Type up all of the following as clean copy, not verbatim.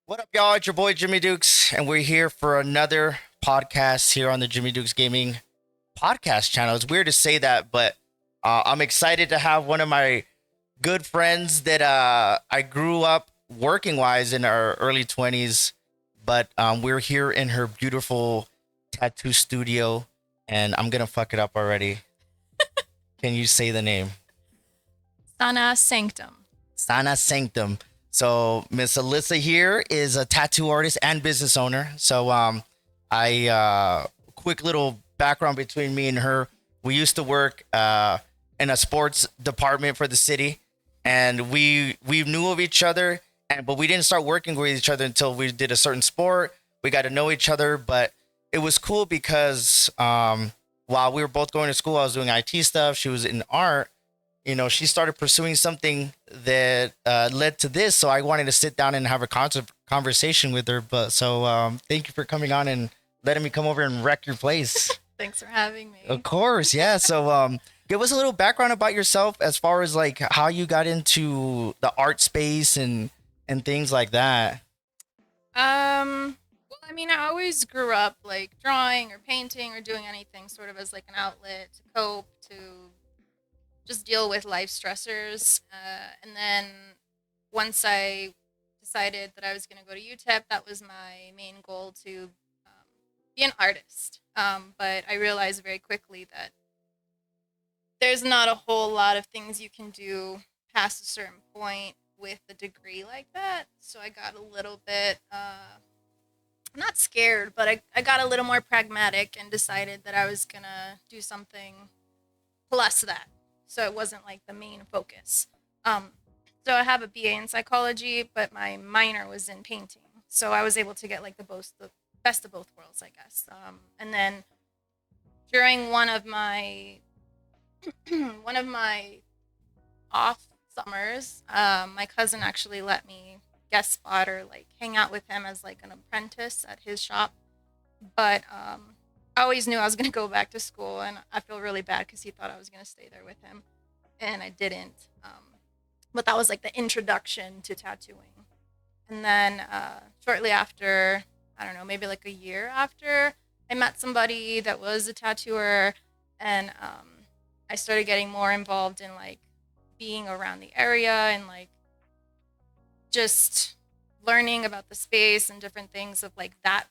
What up, y'all? It's your boy Jimmy Dukes, and we're here for another podcast here on the Jimmy Dukes Gaming podcast channel. It's weird to say that, but I'm excited to have one of my good friends that I grew up working wise in our early 20s, but we're here in her beautiful tattoo studio, and I'm gonna fuck it up already. Can you say the name? Sanctum. Sanctum. So Miss Alyssa here is a tattoo artist and business owner. So I quick little background between me and her. We used to work in a sports department for the city, and we knew of each other, but we didn't start working with each other until we did a certain sport. We got to know each other, but it was cool because while we were both going to school, I was doing IT stuff. She was in art. She started pursuing something that led to this. So I wanted to sit down and have a conversation with her. But thank you for coming on and letting me come over and wreck your place. Thanks for having me. Of course, yeah. So give us a little background about yourself as far as like how you got into the art space and things like that. Well, I mean, I always grew up like drawing or painting or doing anything sort of as like an outlet to cope, to just deal with life stressors. And then once I decided that I was going to go to UTEP, that was my main goal to be an artist. But I realized very quickly that there's not a whole lot of things you can do past a certain point with a degree like that. So I got a little bit, not scared, but I got a little more pragmatic and decided that I was going to do something plus that. So it wasn't like the main focus. So I have a BA in psychology, but my minor was in painting. So I was able to get like the best of both worlds, I guess. And then during one of my off summers, my cousin actually let me guest spot or like hang out with him as like an apprentice at his shop. But I always knew I was going to go back to school, and I feel really bad because he thought I was going to stay there with him, and I didn't. But that was like the introduction to tattooing. And then shortly after, I don't know, maybe like a year after, I met somebody that was a tattooer, and I started getting more involved in like being around the area and like just learning about the space and different things of like that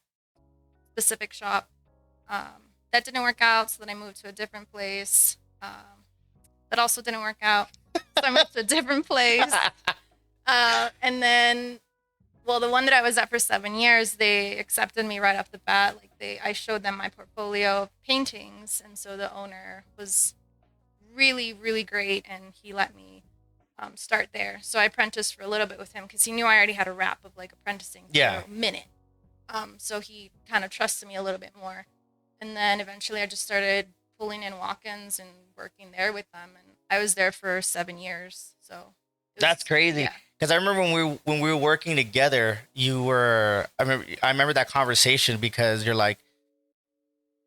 specific shop. That didn't work out, so then I moved to a different place. That also didn't work out, so I moved to a different place. And then, well, the one that I was at for 7 years, they accepted me right off the bat. Like I showed them my portfolio of paintings, and so the owner was really, really great, and he let me start there. So I apprenticed for a little bit with him because he knew I already had a rap of like apprenticing for a minute. So he kind of trusted me a little bit more. And then eventually I just started pulling in walk-ins and working there with them. And I was there for 7 years. So That's crazy. Yeah. Because I remember when we were working together, I remember that conversation because you're like,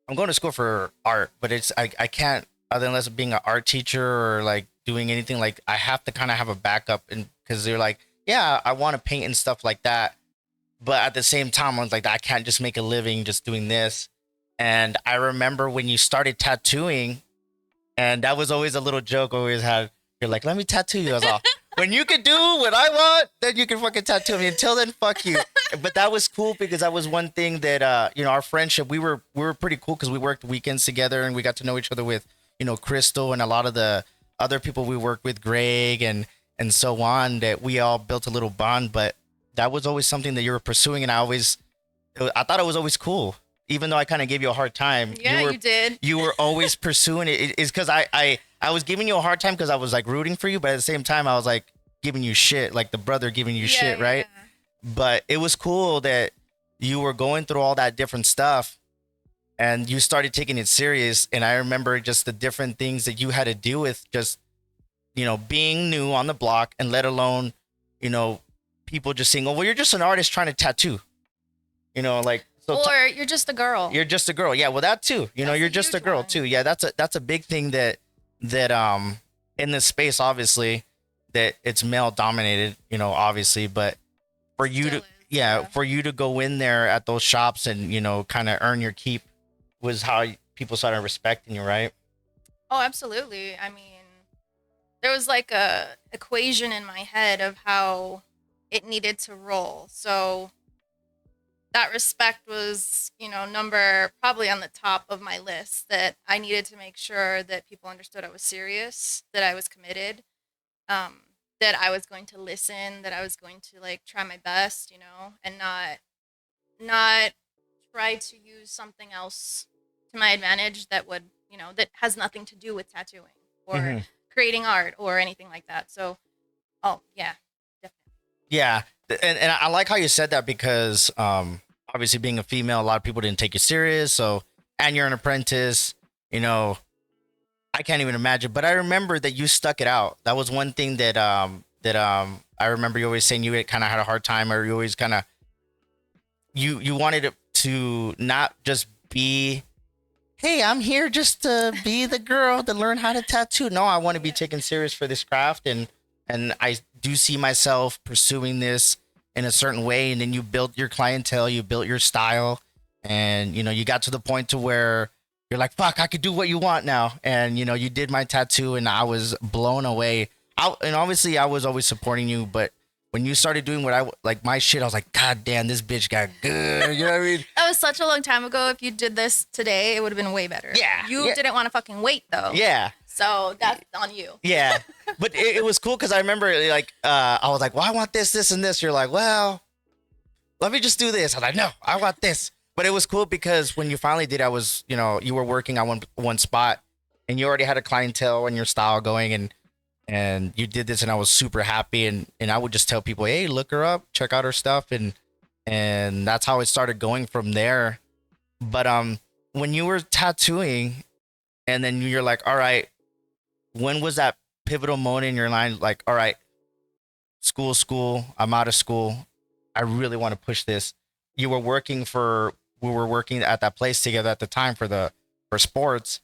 I'm going to school for art, but I can't other unless being an art teacher or like doing anything, like I have to kind of have a backup, and because they're like, yeah, I want to paint and stuff like that, but at the same time I was like, I can't just make a living just doing this. And I remember when you started tattooing, and that was always a little joke I always had. You're like, let me tattoo you. I was all, when you can do what I want, then you can fucking tattoo me. Until then, fuck you. But that was cool because that was one thing that our friendship, we were pretty cool because we worked weekends together and we got to know each other with, Crystal and a lot of the other people we worked with, Greg and so on, that we all built a little bond. But that was always something that you were pursuing, and I thought it was always cool. Even though I kind of gave you a hard time. Yeah, you did. You were always pursuing it. It's because I was giving you a hard time because I was like rooting for you, but at the same time I was like giving you shit, like the brother giving you shit, right? Yeah. But it was cool that you were going through all that different stuff and you started taking it serious. And I remember just the different things that you had to deal with, just, being new on the block, and let alone, people just saying, oh, well, you're just an artist trying to tattoo, like, so or you're just a girl. you're just a girl. Yeah, well, that too. That's You're a just a huge girl one. too. Yeah, that's a big thing that in this space, obviously, that it's male dominated. Obviously, but for you Still to is. yeah, Yeah. for you to go in there at those shops and kind of earn your keep was how people started respecting you, right? Oh, absolutely. I mean, there was like a equation in my head of how it needed to roll. So that respect was, number probably on the top of my list, that I needed to make sure that people understood I was serious, that I was committed, um, that I was going to listen, that I was going to like try my best, and not try to use something else to my advantage that would, that has nothing to do with tattooing or Hmm. creating art or anything like that. So, oh yeah, definitely. Yeah, and I like how you said that because obviously being a female, a lot of people didn't take you serious. So, and you're an apprentice, you know, I can't even imagine. But I remember that you stuck it out. That was one thing that I remember you always saying you kind of had a hard time, or you always kind of you wanted it to not just be, hey, I'm here just to be the girl to learn how to tattoo. No, I want to be Yeah. taken serious for this craft, and I do see myself pursuing this in a certain way. And then you built your clientele, you built your style, and you got to the point to where you're like, fuck, I could do what you want now. And you did my tattoo, and I was blown away. And obviously, I was always supporting you, but when you started doing what I like my shit, I was like, God damn, this bitch got good. You know what I mean? That was such a long time ago. If you did this today, it would have been way better. Yeah, You yeah. didn't want to fucking wait though. Yeah. So that's on you. Yeah, but it was cool because I remember like I was like, well, I want this, this, and this. You're like, well, let me just do this. I'm like, no, I want this. But it was cool because when you finally did, I was you were working on one spot, and you already had a clientele and your style going, and you did this, and I was super happy, and I would just tell people, hey, look her up, check out her stuff, and that's how it started going from there. But when you were tattooing, and then you're like, all right, when was that pivotal moment in your life? Like, all right, school, I'm out of school. I really want to push this. You were working for, we were working at that place together at the time for sports.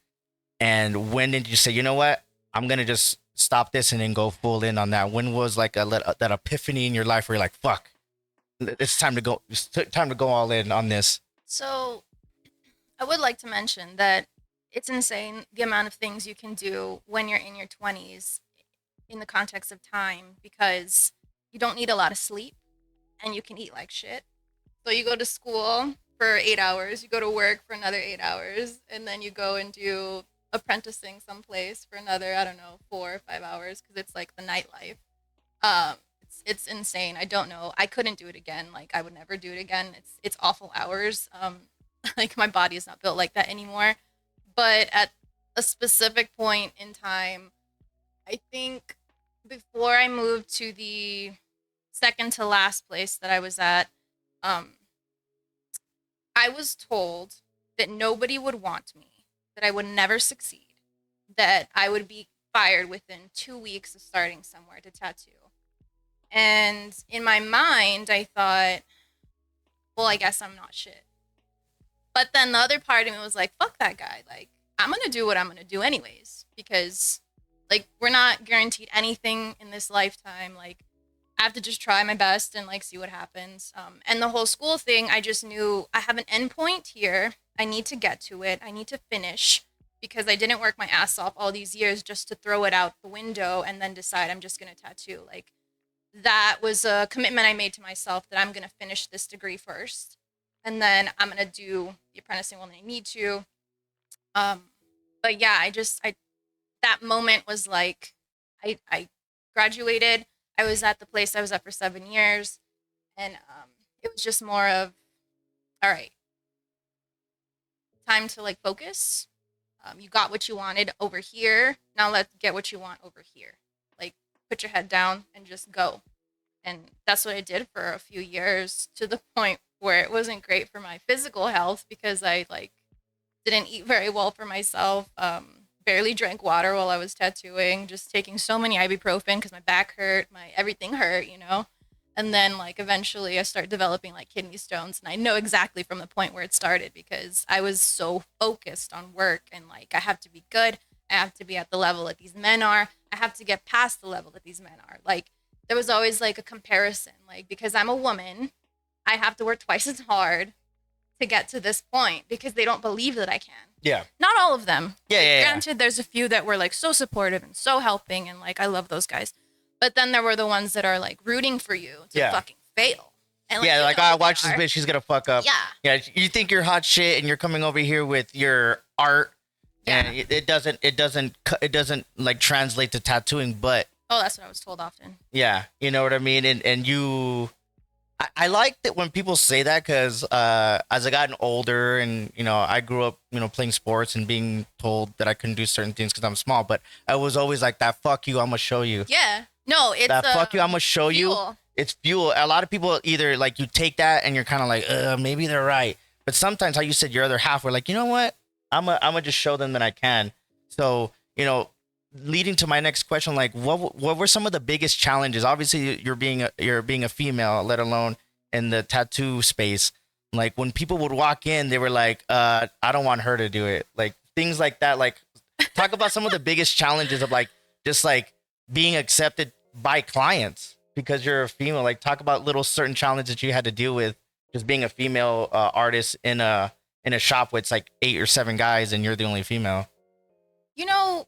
And when did you say, you know what? I'm going to just stop this and then go full in on that? When was like that epiphany in your life where you're like, fuck, it's time to go, time to go all in on this? So I would like to mention that it's insane the amount of things you can do when you're in your 20s in the context of time, because you don't need a lot of sleep and you can eat like shit. So you go to school for 8 hours, you go to work for another 8 hours, and then you go and do apprenticing someplace for another, I don't know, 4 or 5 hours, because it's like the nightlife. It's insane. I don't know. I couldn't do it again. Like I would never do it again. It's awful hours. Like my body is not built like that anymore. But at a specific point in time, I think before I moved to the second to last place that I was at, um, I was told that nobody would want me, that I would never succeed, that I would be fired within 2 weeks of starting somewhere to tattoo. And in my mind, I thought, well, I guess I'm not shit. But then the other part of me was like, fuck that guy. Like, I'm going to do what I'm going to do anyways, because, like, we're not guaranteed anything in this lifetime. Like, I have to just try my best and, like, see what happens. And the whole school thing, I just knew I have an endpoint here. I need to get to it. I need to finish, because I didn't work my ass off all these years just to throw it out the window and then decide I'm just going to tattoo. Like, that was a commitment I made to myself, that I'm going to finish this degree first, and then I'm going to do the apprenticing when I need to. Um, but yeah, I that moment was like, I graduated. I was at the place I was at for 7 years, and it was just more of, all right, time to like focus. You got what you wanted over here. Now let's get what you want over here. Like, put your head down and just go. And that's what I did for a few years, to the point where it wasn't great for my physical health, because I like didn't eat very well for myself. Barely drank water while I was tattooing, just taking so many ibuprofen because my back hurt, my everything hurt. And then like eventually I started developing like kidney stones, and I know exactly from the point where it started, because I was so focused on work, and like I have to be good. I have to be at the level that these men are. I have to get past the level that these men are. Like, there was always like a comparison, like, because I'm a woman, I have to work twice as hard to get to this point because they don't believe that I can. Yeah. Not all of them. Yeah, Like, yeah, yeah. granted, there's a few that were like so supportive and so helping, and like I love those guys. But then there were the ones that are like rooting for you to Yeah. fucking fail. And Yeah, you like, know who watch they this are. bitch, she's gonna fuck up. Yeah. Yeah, you think you're hot shit and you're coming over here with your art, Yeah. and it doesn't like translate to tattooing, but Oh, that's what I was told often. yeah, you know what I mean? And you, I like that when people say that because as I gotten older and, you know, I grew up, you know, playing sports and being told that I couldn't do certain things because I'm small, but I was always like, that fuck you, I'm gonna show you. Yeah. No, it's That fuck you, I'm gonna show you. fuel. It's fuel. A lot of people either like you take that and you're kind of like, maybe they're right. But sometimes, how you said your other half, we're like, you know what? I'm gonna just show them that I can. So, you know, leading to my next question, like, what were some of the biggest challenges? Obviously, you're being a female, let alone in the tattoo space. Like when people would walk in, they were like, I don't want her to do it. Like things like that. Like talk about some of the biggest challenges of like just like being accepted by clients because you're a female. Like talk about little certain challenges that you had to deal with just being a female artist in a shop with like 8 or 7 guys and you're the only female. You know,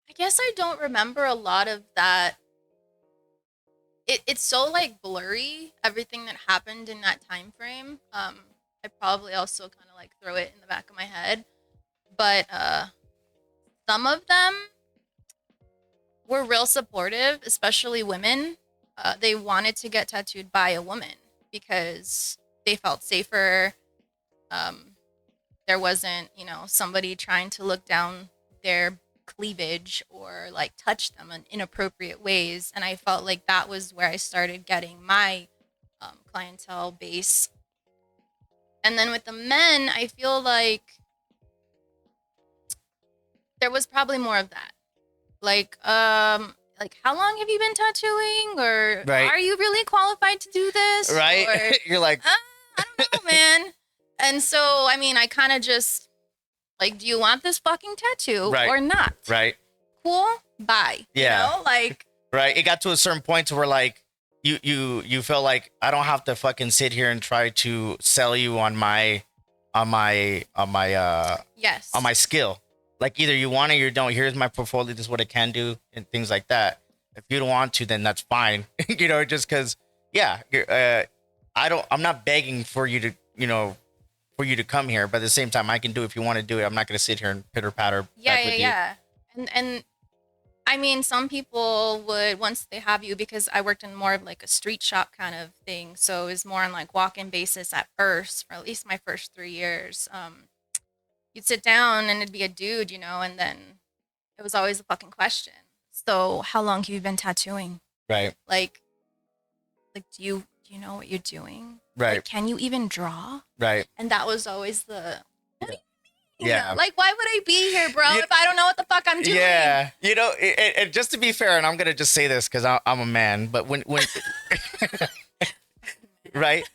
I guess I don't remember a lot of that. It's so like blurry, everything that happened in that time frame. I probably also kind of like throw it in the back of my head. But some of them were real supportive, especially women. They wanted to get tattooed by a woman because they felt safer. There wasn't, you know, somebody trying to look down their cleavage or like touch them in inappropriate ways. And I felt like that was where I started getting my clientele base. And then with the men, I feel like there was probably more of that. Like how long have you been tattooing? Or Right. are you really qualified to do this? Right? Or, You're like, I don't know, man. And so, I mean, I kind of just like, do you want this fucking tattoo Right. or not? right. Cool. Bye. Yeah. You know, like, Right. It got to a certain point to where like you feel like I don't have to fucking sit here and try to sell you on my yes. on my skill. Like either you want it or you don't. Here's my portfolio. This is what I can do and things like that. If you don't want to, then that's fine. You know, just because, yeah, I'm not begging for you to, you know, for you to come here. But at the same time, I can do it if you want to do it. I'm not going to sit here and pitter patter. Yeah. And I mean, some people would, once they have you, because I worked in more of like a street shop kind of thing. So it was more on like walk-in basis at first, for at least my first 3 years. You'd sit down and it'd be a dude, you know, and then it was always a fucking question. So how long have you been tattooing? Right. Like do you know what you're doing? Right. Like, can you even draw? Right. And that was always the Yeah. Like, why would I be here, bro, if I don't know what the fuck I'm doing? Yeah. You know, and just to be fair, and I'm going to just say this because I'm a man, but when right?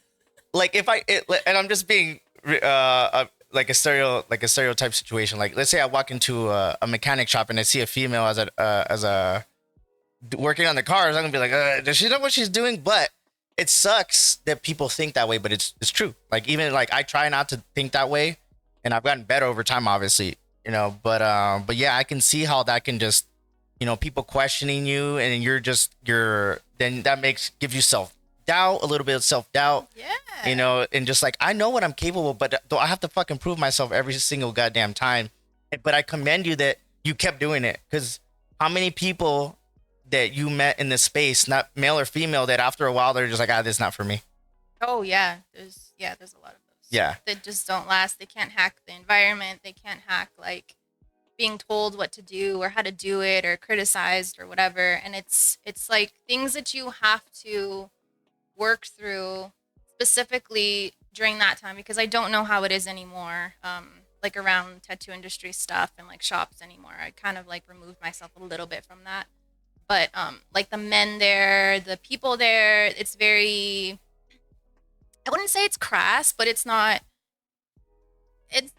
Like if and I'm just being like a stereotype situation. Like let's say I walk into a mechanic shop and I see a female as a working on the cars. I'm gonna be like, does she know what she's doing? But it sucks that people think that way, but it's true. Like even like I try not to think that way, and I've gotten better over time, obviously, you know. But yeah, I can see how that can just, you know, people questioning you, and then that gives you self-doubt, a little bit of self-doubt. Yeah. You know, and just like I know what I'm capable of, but do I have to fucking prove myself every single goddamn time? But I commend you that you kept doing it, because how many people that you met in this space, not male or female, that after a while they're just like, this is not for me. Oh yeah, there's a lot of those. Yeah. That just don't last. They can't hack the environment. They can't hack like being told what to do or how to do it or criticized or whatever. And it's like things that you have to work through specifically during that time, because I don't know how it is anymore. Like around tattoo industry stuff and like shops anymore. I kind of like removed myself a little bit from that. But like the men there, the people there, it's very, I wouldn't say it's crass, but it's not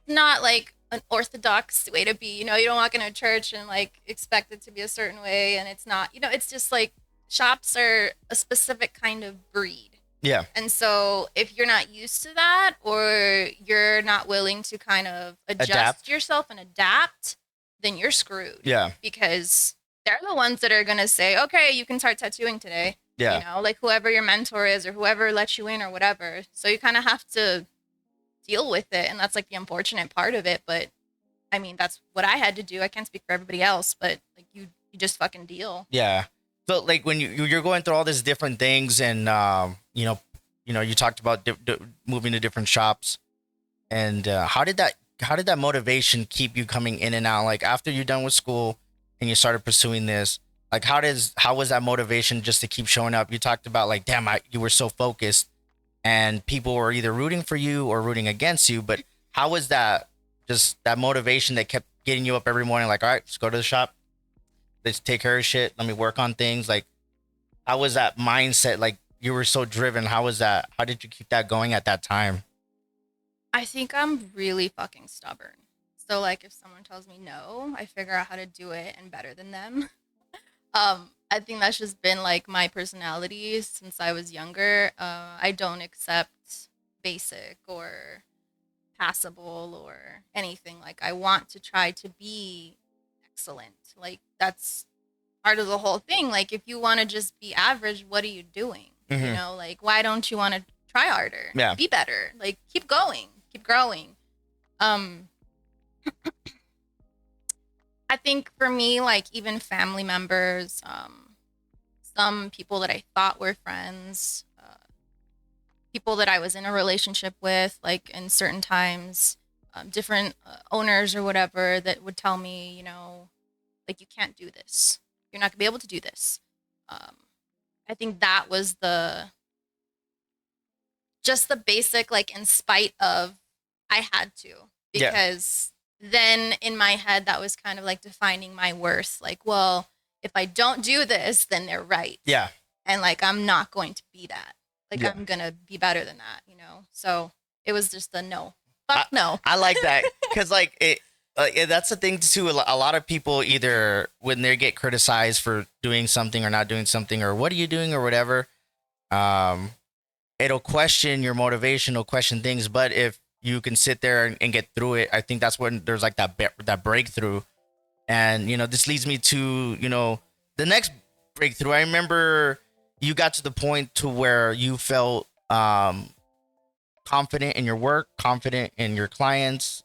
like an orthodox way to be. You know, you don't walk into a church and like expect it to be a certain way, and it's not, you know, it's just like shops are a specific kind of breed. Yeah. And so if you're not used to that, or you're not willing to kind of adjust Adapt. yourself and adapt, then you're screwed. Yeah. Because they're the ones that are going to say, okay, you can start tattooing today. You Yeah. know, like whoever your mentor is or whoever lets you in or whatever. So you kind of have to deal with it. And that's like the unfortunate part of it. But I mean, that's what I had to do. I can't speak for everybody else, but like you just fucking deal. Yeah. So like when you're going through all these different things, and you talked about moving to different shops, and how did that motivation keep you coming in and out? Like after you're done with school and you started pursuing this, like how was that motivation just to keep showing up? You talked about like, damn, you were so focused, and people were either rooting for you or rooting against you. But how was that, just that motivation that kept getting you up every morning? Like, all right, let's go to the shop, let's take care of shit, let me work on things. Like, how was that mindset? Like, you were so driven. How was that? How did you keep that going at that time? I think I'm really fucking stubborn. So like if someone tells me no, I figure out how to do it and better than them. I think that's just been like my personality since I was younger. I don't accept basic or passable or anything. Like I want to try to be excellent. Like that's part of the whole thing. Like if you want to just be average, what are you doing? You Hmm. know, like why don't you want to try harder? Yeah. Be better. Like keep going, keep growing. Um I think for me, like even family members, some people that I thought were friends, people that I was in a relationship with, like in certain times, different owners or whatever that would tell me, you know, like you can't do this. You're not gonna be able to do this. Um, I think that was the just the basic, like in spite of I had to, Yeah. because then in my head that was kind of like defining my worth. Like, well, if I don't do this, then they're right. Yeah. And like I'm not going to be that. Like Yeah. I'm gonna be better than that, you know? So it was just a no. I, Fuck no. I like that because like it. That's the thing too. A lot of people, either when they get criticized for doing something or not doing something, or what are you doing or whatever, um, it'll question your motivation, it'll question things. But if you can sit there and get through it, I think that's when there's like that breakthrough. And this leads me to the next breakthrough. I remember you got to the point to where you felt confident in your work, confident in your clients,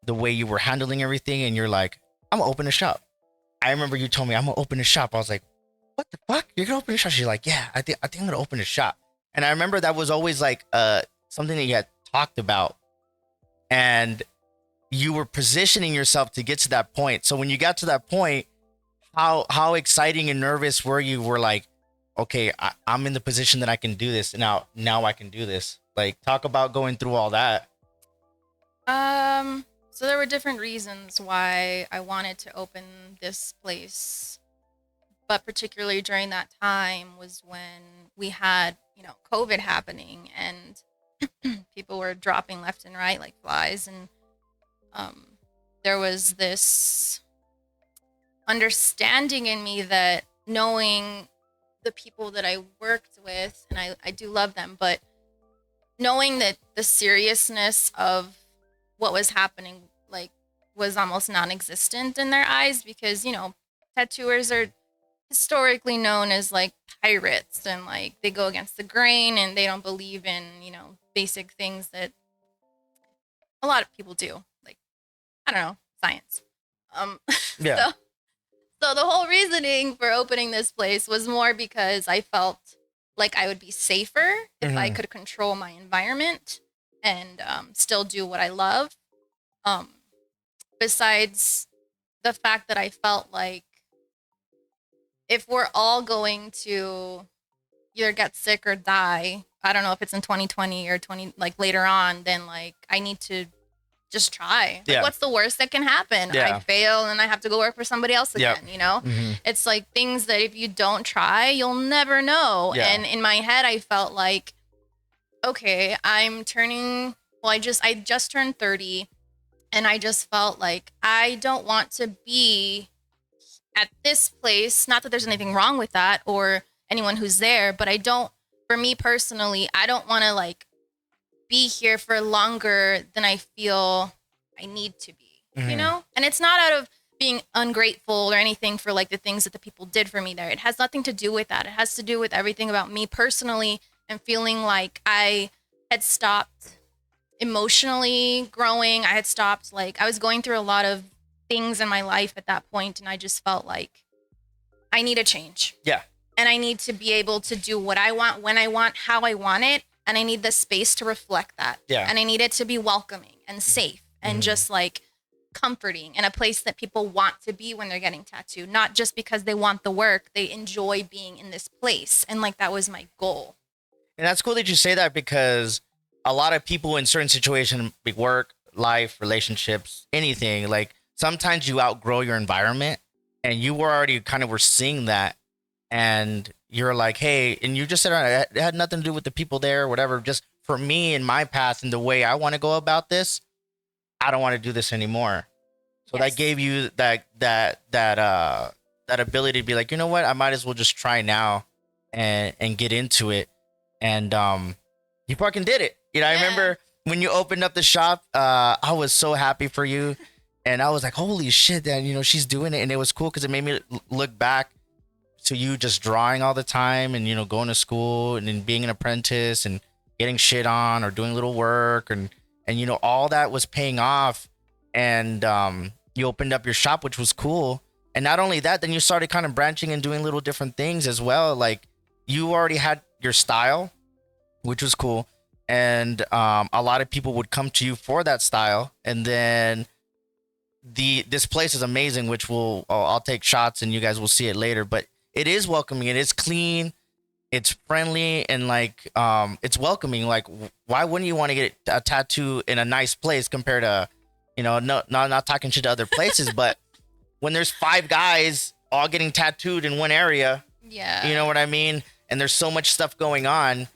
the way you were handling everything, and you're like, I'm gonna open a shop. I remember you told me I'm gonna open a shop. I was like, what the fuck? You're gonna open a shop? She's like, yeah, I think I'm gonna open a shop. And I remember that was always like something that you had talked about, and you were positioning yourself to get to that point. So when you got to that point, how exciting and nervous were you? Were like, okay, I'm in the position that I can do this. Now I can do this. Like, talk about going through all that. So there were different reasons why I wanted to open this place, but particularly during that time was when we had, you know, COVID happening and people were dropping left and right like flies, and um, there was this understanding in me that knowing the people that I worked with, and I do love them, but knowing that the seriousness of what was happening like was almost non-existent in their eyes, because you know tattooers are historically known as like pirates, and like they go against the grain and they don't believe in, you know, basic things that a lot of people do, like I don't know, science. Yeah. so so the whole reasoning for opening this place was more because I felt like I would be safer if I Hmm. could control my environment and still do what I love. Um, Besides the fact that I felt like if we're all going to either get sick or die, I don't know if it's in 2020 or 20 like later on, then like I need to just try. Like Yeah. what's the worst that can happen? I Yeah. fail and I have to go work for somebody else Yep. again, you know? Hmm. It's like things that if you don't try, you'll never know. Yeah. And in my head I felt like, okay, I just turned 30, and I just felt like I don't want to be at this place. Not that there's anything wrong with that or anyone who's there, but I don't, for me personally, I don't want to like be here for longer than I feel I need to be, you know? And it's not out of being ungrateful or anything for like the things that the people did for me there. It has nothing to do with that. It has to do with everything about me personally and feeling like I had stopped emotionally growing. I had stopped, like, I was going through a lot of things in my life at that point, and I just felt like I need a change. Yeah. And I need to be able to do what I want, when I want, how I want it. And I need the space to reflect that. Yeah. And I need it to be welcoming and safe and just like comforting, and a place that people want to be when they're getting tattooed. Not just because they want the work, they enjoy being in this place. And like, that was my goal. And that's cool that you say that, because a lot of people in certain situations, like work, life, relationships, anything, like sometimes you outgrow your environment, and you were already kind of were seeing that. And you're like, hey, and you just said it had nothing to do with the people there or whatever. Just for me and my path and the way I want to go about this, I don't want to do this anymore. So that gave you that ability to be like, you know what, I might as well just try now and get into it. And you fucking did it. You know, I remember when you opened up the shop, I was so happy for you. And I was like, holy shit, Dan, you know, she's doing it. And it was cool because it made me look back to you just drawing all the time and, you know, going to school and then being an apprentice and getting shit on or doing little work. And you know, all that was paying off. And you opened up your shop, which was cool. And not only that, then you started kind of branching and doing little different things as well. Like you already had your style, which was cool. And a lot of people would come to you for that style. And then this place is amazing, which I'll take shots and you guys will see it later, but it is welcoming. It is clean. It's friendly and like, it's welcoming. Like, why wouldn't you want to get a tattoo in a nice place compared to, you know, not talking shit to other places, but when there's 5 guys all getting tattooed in one area, you know what I mean? And there's so much stuff going on,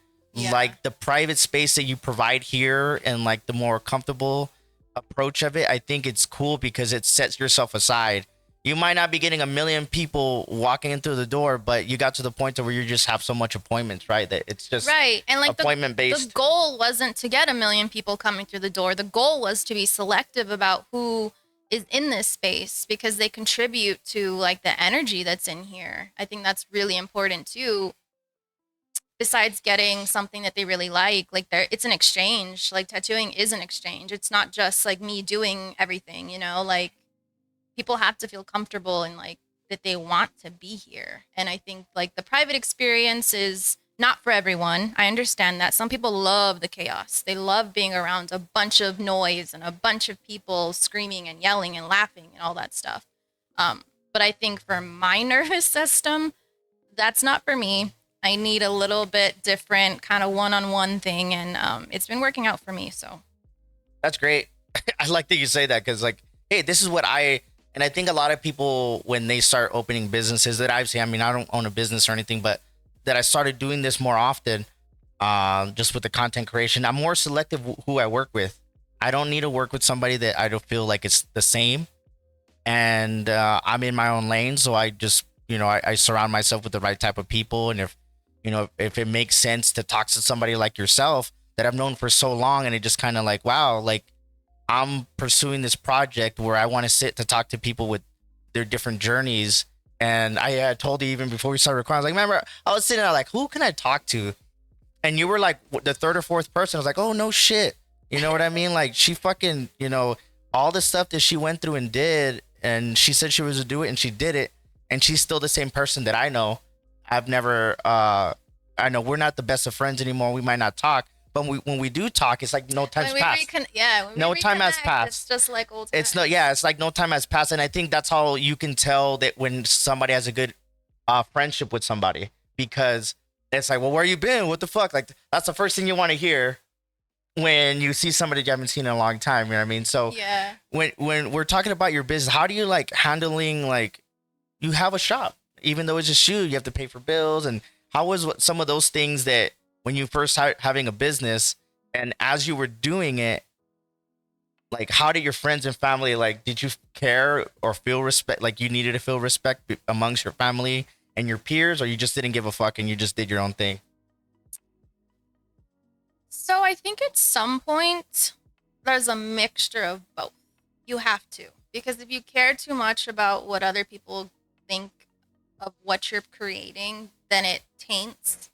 like the private space that you provide here and like the more comfortable approach of it, I think it's cool because it sets yourself aside. You might not be getting a million people walking in through the door, but you got to the point to where you just have so much appointments, right? That it's just and like appointment based. The goal wasn't to get a million people coming through the door. The goal was to be selective about who is in this space because they contribute to like the energy that's in here. I think that's really important too. Besides getting something that they really like it's an exchange. Like tattooing is an exchange. It's not just like me doing everything, you know, like people have to feel comfortable and like that they want to be here. And I think like the private experience is not for everyone. I understand that. Some people love the chaos. They love being around a bunch of noise and a bunch of people screaming and yelling and laughing and all that stuff. But I think for my nervous system, that's not for me. I need a little bit different kind of one-on-one thing. And it's been working out for me. So that's great. I like that you say that because like, hey, this is what and I think a lot of people, when they start opening businesses that I've seen, I mean, I don't own a business or anything, but that I started doing this more often, just with the content creation. I'm more selective who I work with. I don't need to work with somebody that I don't feel like it's the same. And I'm in my own lane. So I just, you know, I surround myself with the right type of people. And if it makes sense to talk to somebody like yourself that I've known for so long, and it just kind of like, wow, like, I'm pursuing this project where I want to sit to talk to people with their different journeys. And I told you even before we started recording, I was like, remember, I was sitting there like, who can I talk to? And you were like the 3rd or 4th person. I was like, oh, no shit. You know what I mean? Like she fucking, you know, all the stuff that she went through and did. And she said she was to do it and she did it. And she's still the same person that I know. I've never, I know we're not the best of friends anymore. We might not talk. But when we do talk, it's like no time's passed. No time has passed. It's just like old times. It's like no time has passed. And I think that's how you can tell that when somebody has a good friendship with somebody, because it's like, well, where you been? What the fuck? Like, that's the first thing you want to hear when you see somebody you haven't seen in a long time. You know what I mean? So when we're talking about your business, how do you like handling, like, you have a shop, even though it's a shoe, you have to pay for bills. And how was some of those things that, when you first started having a business and as you were doing it, like, how did your friends and family, like, did you care or feel respect? Like you needed to feel respect amongst your family and your peers, or you just didn't give a fuck and you just did your own thing? So I think at some point there's a mixture of both. You have to. Because if you care too much about what other people think of what you're creating, then it taints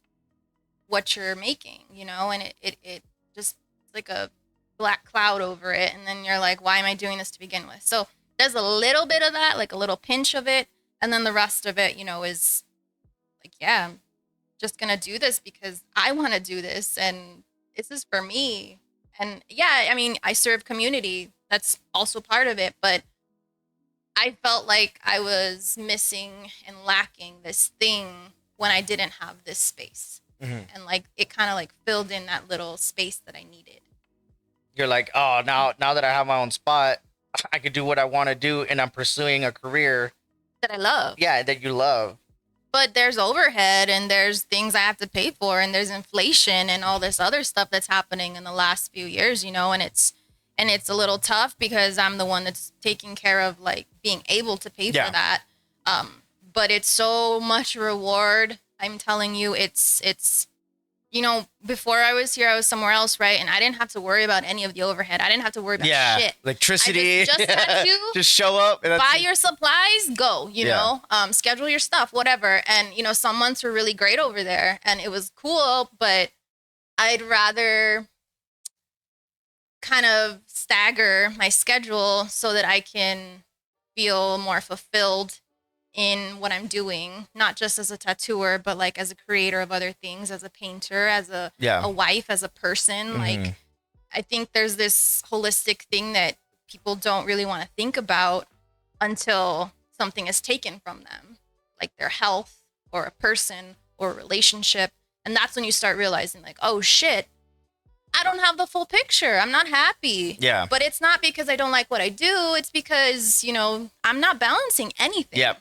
what you're making, and it just like a black cloud over it. And then you're like, why am I doing this to begin with? So there's a little bit of that, like a little pinch of it. And then the rest of it, is like, yeah, I'm just going to do this because I want to do this. And this is for me. And yeah, I mean, I serve community. That's also part of it. But I felt like I was missing and lacking this thing when I didn't have this space. And like it kind of like filled in that little space that I needed. You're like, oh, now that I have my own spot, I can do what I want to do, and I'm pursuing a career that I love. Yeah, that you love. But there's overhead and there's things I have to pay for and there's inflation and all this other stuff that's happening in the last few years, and it's a little tough because I'm the one that's taking care of like being able to pay for that. But it's so much reward. I'm telling you, it's before I was here, I was somewhere else, right? And I didn't have to worry about any of the overhead. I didn't have to worry about shit. Electricity. Just had to just show up. And buy your supplies, go, schedule your stuff, whatever. And, some months were really great over there and it was cool, but I'd rather kind of stagger my schedule so that I can feel more fulfilled in what I'm doing, not just as a tattooer, but like as a creator of other things, as a painter, as a wife, as a person. Like, I think there's this holistic thing that people don't really want to think about until something is taken from them, like their health or a person or a relationship. And that's when you start realizing like, oh shit, I don't have the full picture. I'm not happy. Yeah. But it's not because I don't like what I do. It's because, I'm not balancing anything. Yeah.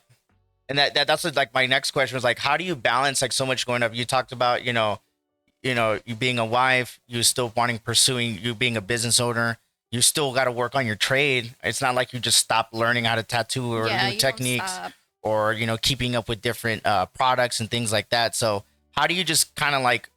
And that's what, like my next question was like, how do you balance like so much going up? You talked about, you being a wife, you still pursuing you being a business owner. You still got to work on your trade. It's not like you just stop learning how to tattoo or new techniques or, keeping up with different products and things like that. So how do you just kind of like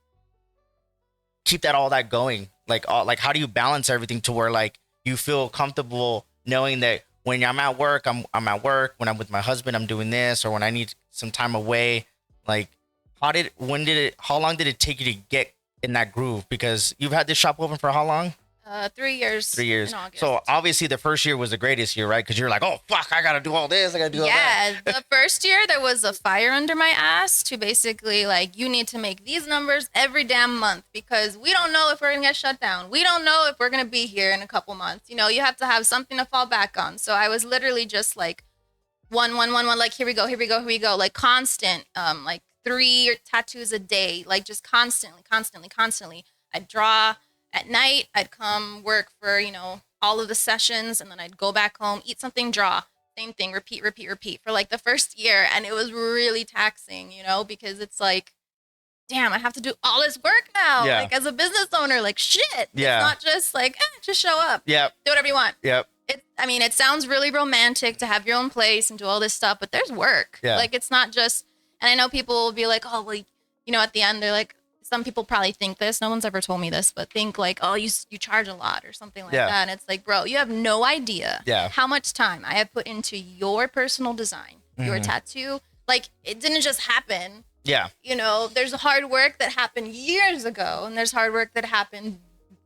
keep all that going? Like how do you balance everything to where like you feel comfortable knowing that when I'm at work, I'm at work. When I'm with my husband, I'm doing this. Or when I need some time away, like how long did it take you to get in that groove? Because you've had this shop open for how long? 3 years. 3 years. In August. So obviously the first year was the greatest year, right? Because you're like, oh fuck, I gotta do all this. I gotta do all that. Yeah, the first year there was a fire under my ass to basically like, you need to make these numbers every damn month because we don't know if we're gonna get shut down. We don't know if we're gonna be here in a couple months. You have to have something to fall back on. So I was literally just like one, like here we go, like constant, like 3 tattoos a day, like just constantly. I'd draw. At night, I'd come work for, all of the sessions, and then I'd go back home, eat something, draw. Same thing, repeat for like the first year. And it was really taxing, because it's like, damn, I have to do all this work now. Yeah. Like as a business owner, like shit. Yeah. It's not just like, just show up. Yep. Do whatever you want. Yep. It sounds really romantic to have your own place and do all this stuff, but there's work. Yeah. Like it's not just, and I know people will be like, oh, well, at the end, they're like, some people probably think this. No one's ever told me this, but think like, oh, you charge a lot or something like that. And it's like, bro, you have no idea how much time I have put into your personal design, your tattoo. Like it didn't just happen. Yeah. There's hard work that happened years ago, and there's hard work that happened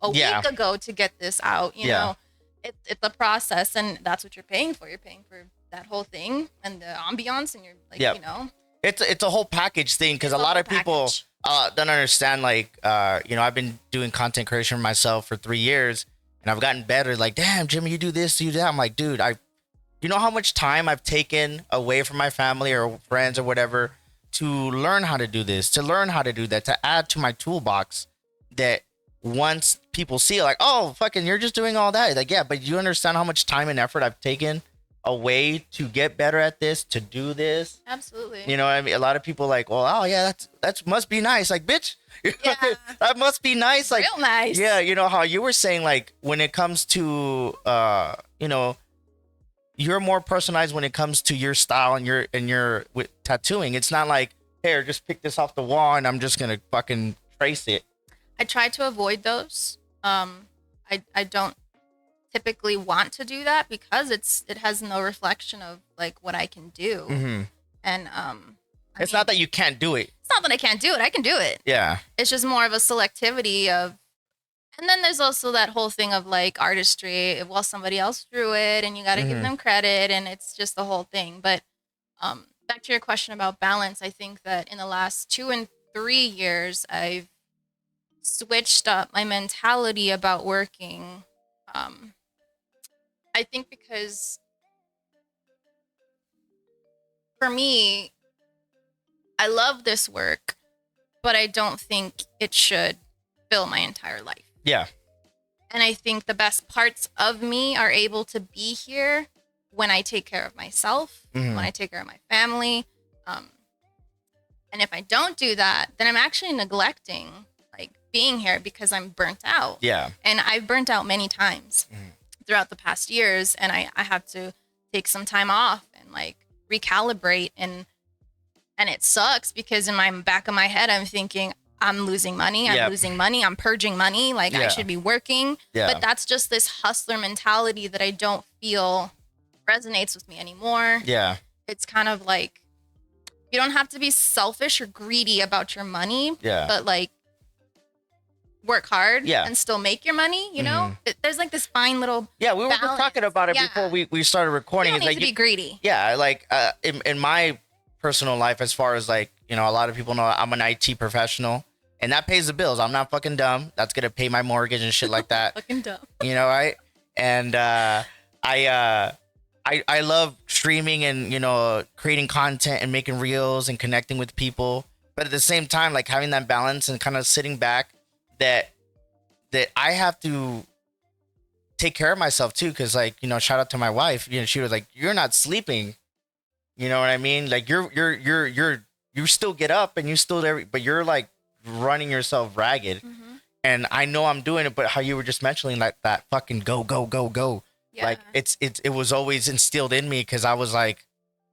a week ago to get this out. You know, it's a process, and that's what you're paying for. You're paying for that whole thing and the ambiance, and you're like, it's a whole package thing because a lot of people don't understand. Like, I've been doing content creation myself for 3 years, and I've gotten better. Like, damn, Jimmy, you do this, you do that. I'm like, dude, you know how much time I've taken away from my family or friends or whatever to learn how to do this, to learn how to do that, to add to my toolbox. That once people see, like, oh, fucking, you're just doing all that. Like, yeah, but you understand how much time and effort I've taken away to get better at this, to do this. Absolutely. I mean, a lot of people like, well, oh yeah, that must be nice. Like, bitch, that must be nice. Like, real nice. Yeah, how you were saying, like, when it comes to, you're more personalized when it comes to your style and your with tattooing. It's not like, here, just pick this off the wall and I'm just gonna fucking trace it. I try to avoid those. I don't typically want to do that because it has no reflection of like what I can do. Mm-hmm. And It's not that you can't do it. It's not that I can't do it. I can do it. Yeah. It's just more of a selectivity of, and then there's also that whole thing of like artistry. Well, somebody else drew it, and you got to give them credit, and it's just the whole thing. But back to your question about balance, I think that in the last 2 and 3 years, I've switched up my mentality about working. I think because for me, I love this work, but I don't think it should fill my entire life. Yeah. And I think the best parts of me are able to be here when I take care of myself, when I take care of my family. And if I don't do that, then I'm actually neglecting like being here because I'm burnt out. Yeah. And I've burnt out many times throughout the past years. And I have to take some time off and like recalibrate. And it sucks because in my back of my head, I'm thinking, I'm losing money. I'm losing money. I'm purging money. Like I should be working. Yeah. But that's just this hustler mentality that I don't feel resonates with me anymore. Yeah. It's kind of like, you don't have to be selfish or greedy about your money. Yeah. But like work hard Yeah. and still make your money, you know? There's like this fine little Yeah, we were balance. talking about it before we started recording. You don't It's need like to be greedy. Yeah, like in my personal life, as far as like, you know, a lot of people know I'm an IT professional and that pays the bills. I'm not fucking dumb. That's gonna pay my mortgage and shit like that. Fucking dumb. You know, right? And I love streaming and, you know, creating content and making reels and connecting with people. But at the same time, like having that balance and kind of sitting back that I have to take care of myself too. Cause like, you know, shout out to my wife, you know, she was like, you're not sleeping. You know what I mean? Like you still get up and you still there, but you're like running yourself ragged. And I know I'm doing it, but how you were just mentioning like that fucking go. Yeah. Like it was always instilled in me. Cause I was like,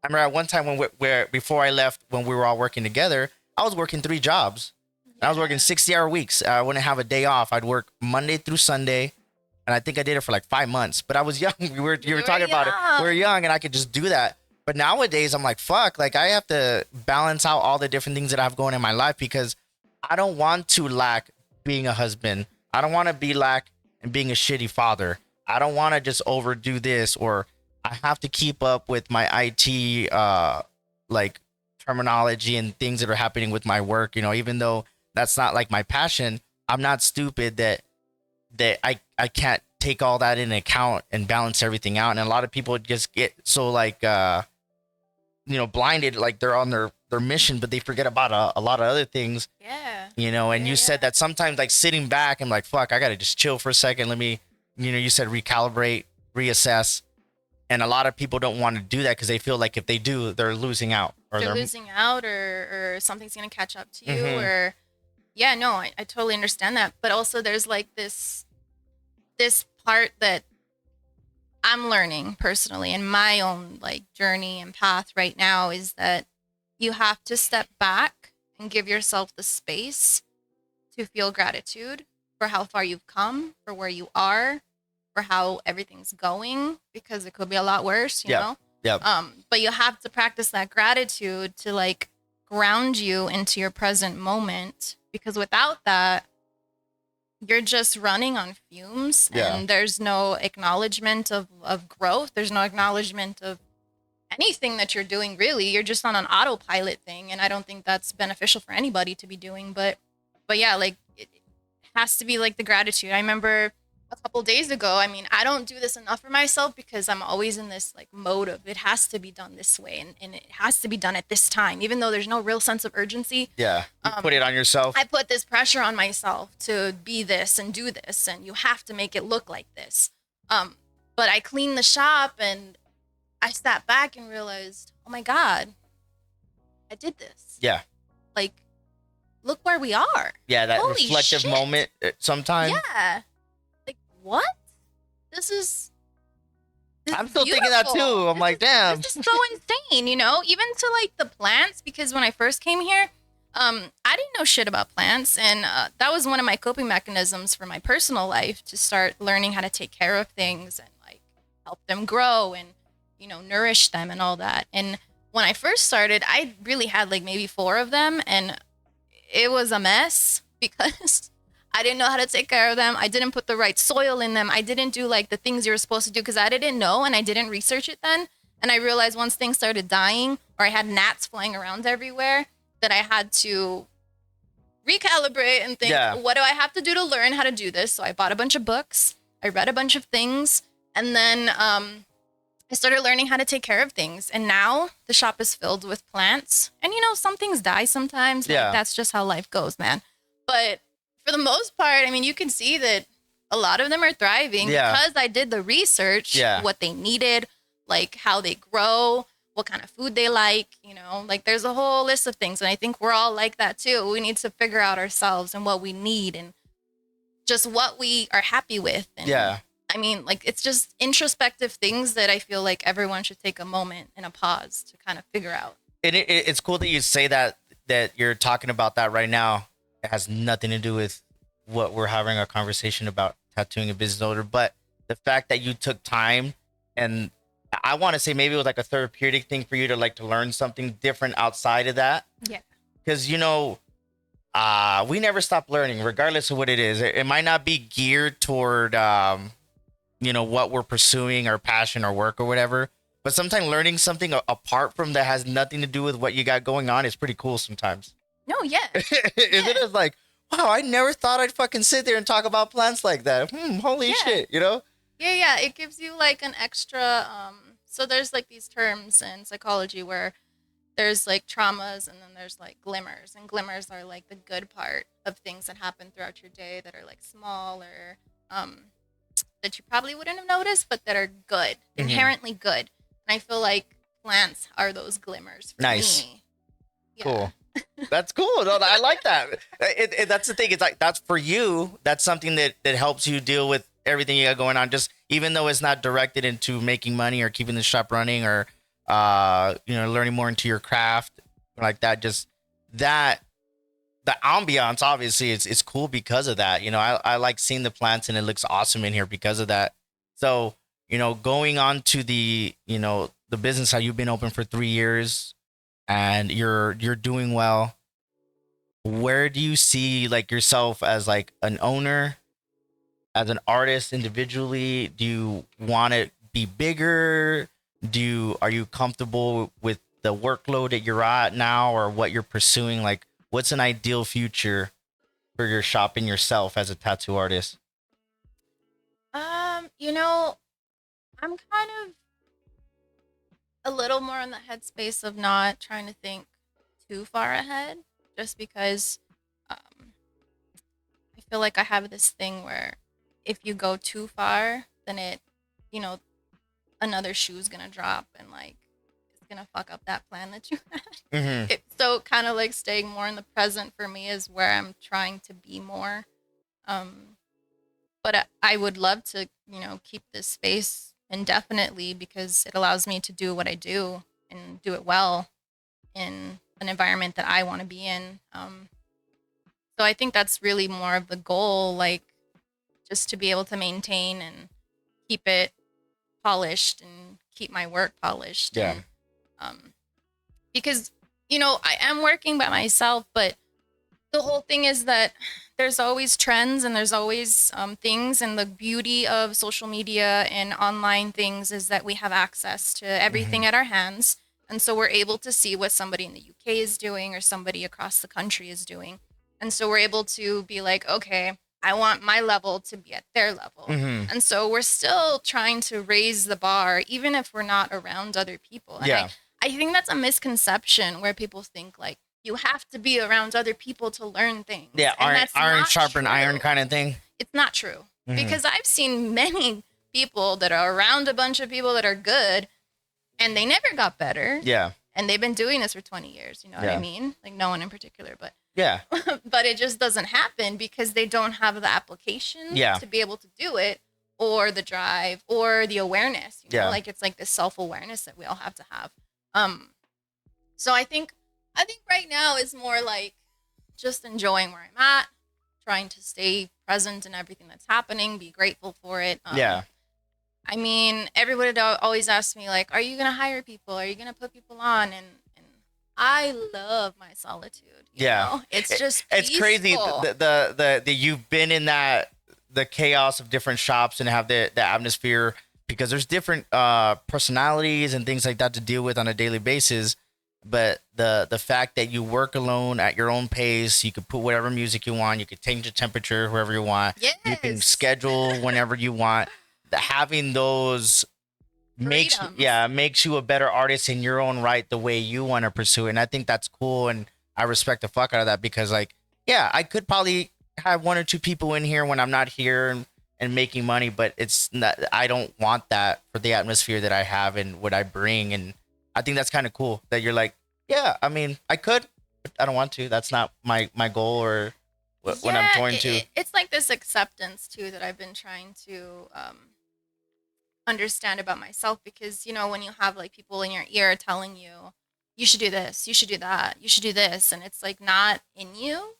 I remember at one time where before I left, when we were all working together, I was working 3 jobs. I was working 60-hour weeks. I wouldn't have a day off. I'd work Monday through Sunday. And I think I did it for like 5 months, but I was young. You were talking about it. We were young and I could just do that. But nowadays I'm like, fuck, like I have to balance out all the different things that I have going in my life because I don't want to lack being a husband. I don't want to be lack and being a shitty father. I don't want to just overdo this, or I have to keep up with my IT, like terminology and things that are happening with my work. You know, even though that's not like my passion, I'm not stupid that I can't take all that into account and balance everything out. And a lot of people just get so like, you know, blinded, like they're on their mission, but they forget about a lot of other things. Yeah. You know, and you said that sometimes like sitting back and like, fuck, I got to just chill for a second. Let me, you know, you said recalibrate, reassess. And a lot of people don't want to do that because they feel like if they do, they're losing out. Or they're losing out or something's going to catch up to you or yeah, no, I totally understand that. But also there's like this part that I'm learning personally in my own like journey and path right now is that you have to step back and give yourself the space to feel gratitude for how far you've come, for where you are, for how everything's going, because it could be a lot worse, you know? Yeah. But you have to practice that gratitude to like ground you into your present moment, because without that, you're just running on fumes and there's no acknowledgement of growth. There's no acknowledgement of anything that you're doing, really. You're just on an autopilot thing. And I don't think that's beneficial for anybody to be doing. But yeah, like it has to be like the gratitude. I remember a couple days ago, I mean, I don't do this enough for myself because I'm always in this like mode of it has to be done this way and it has to be done at this time, even though there's no real sense of urgency. Yeah. You put it on yourself. I put this pressure on myself to be this and do this, and you have to make it look like this. But I cleaned the shop and I sat back and realized, oh my God, I did this. Yeah. Like, look where we are. Yeah, that Holy reflective shit. moment sometimes. Yeah. Like, what? This I'm still beautiful. thinking that too. I'm like, damn. This is so insane, you know? Even to like the plants, because when I first came here, I didn't know shit about plants, and that was one of my coping mechanisms for my personal life, to start learning how to take care of things and like help them grow and nourish them and all that. And when I first started, I really had like maybe 4 of them, and it was a mess because I didn't know how to take care of them. I didn't put the right soil in them. I didn't do like the things you were supposed to do because I didn't know and I didn't research it then. And I realized once things started dying or I had gnats flying around everywhere, that I had to recalibrate and think, what do I have to do to learn how to do this? So I bought a bunch of books. I read a bunch of things. And then I started learning how to take care of things. And now the shop is filled with plants. And, some things die sometimes. Yeah. Like, that's just how life goes, man. But for the most part, I mean, you can see that a lot of them are thriving because I did the research, what they needed, like how they grow, what kind of food they like, like there's a whole list of things. And I think we're all like that too. We need to figure out ourselves and what we need and just what we are happy with. And I mean, like, it's just introspective things that I feel like everyone should take a moment and a pause to kind of figure out. And it's cool that you say that you're talking about that right now. It has nothing to do with what we're having a conversation about, tattooing a business owner, but the fact that you took time, and I want to say maybe it was like a therapeutic thing for you to like to learn something different outside of that. Yeah. Because, we never stop learning regardless of what it is. It might not be geared toward, what we're pursuing, our passion or work or whatever. But sometimes learning something apart from that has nothing to do with what you got going on is pretty cool sometimes. No, yeah. It is like, wow, I never thought I'd fucking sit there and talk about plants like that. Holy shit, Yeah. It gives you like an extra, so there's like these terms in psychology where there's like traumas and then there's like glimmers. And glimmers are like the good part of things that happen throughout your day that are like small or that you probably wouldn't have noticed, but that are good, inherently good. And I feel like plants are those glimmers for me. Yeah. Cool. That's cool. No, I like that. That's the thing. It's like, that's for you. That's something that helps you deal with everything you got going on. Just even though it's not directed into making money or keeping the shop running or, learning more into your craft like that. Just that the ambiance, obviously, it's cool because of that. I like seeing the plants and it looks awesome in here because of that. So, going on to the business, how you've been open for 3 years and you're doing well. Where do you see like yourself as like an owner, as an artist individually? Do you want to be bigger? Are you comfortable with the workload that you're at now or what you're pursuing? Like, what's an ideal future for your shop and yourself as a tattoo artist? I'm kind of a little more in the headspace of not trying to think too far ahead, just because I feel like I have this thing where if you go too far, then another shoe's gonna drop and like it's gonna fuck up that plan that you had. So kind of like staying more in the present for me is where I'm trying to be more. But I would love to, keep this space indefinitely because it allows me to do what I do and do it well in an environment that I want to be in. So I think that's really more of the goal, like just to be able to maintain and keep it polished and keep my work polished. Yeah. And, because, I am working by myself, but the whole thing is that there's always trends and there's always things, and the beauty of social media and online things is that we have access to everything at our hands. And so we're able to see what somebody in the UK is doing or somebody across the country is doing. And so we're able to be like, okay, I want my level to be at their level. And so we're still trying to raise the bar, even if we're not around other people. And I think that's a misconception where people think like, you have to be around other people to learn things. Yeah, iron sharpen iron kind of thing. It's not true. Because I've seen many people that are around a bunch of people that are good and they never got better. Yeah. And they've been doing this for 20 years, you know what I mean? Like no one in particular, but yeah. But it just doesn't happen because they don't have the application to be able to do it, or the drive or the awareness. Like it's like this self-awareness that we all have to have. So I think right now is more like just enjoying where I'm at, trying to stay present in everything that's happening, be grateful for it. Yeah. I mean, everybody always asks me like, "Are you gonna hire people? Are you gonna put people on?" And I love my solitude. You know? It's just it's crazy. peaceful. The you've been in the chaos of different shops and have the atmosphere, because there's different personalities and things like that to deal with on a daily basis. But the fact that you work alone at your own pace, you could put whatever music you want, you could change the temperature wherever you want, you can Yes. schedule whenever you want. Having those Freedoms. makes you a better artist in your own right, the way you want to pursue it. And I think that's cool, and I respect the fuck out of that, because like, yeah, I could probably have one or two people in here when I'm not here and making money, but it's not, I don't want that for the atmosphere that I have and what I bring. And I think that's kind of cool that you're like, yeah, I mean, I could, but I don't want to. That's not my goal or what I'm torn to. It's like this acceptance too that I've been trying to understand about myself, because you know, when you have like people in your ear telling you you should do this, you should do that, you should do this, and it's like not in you,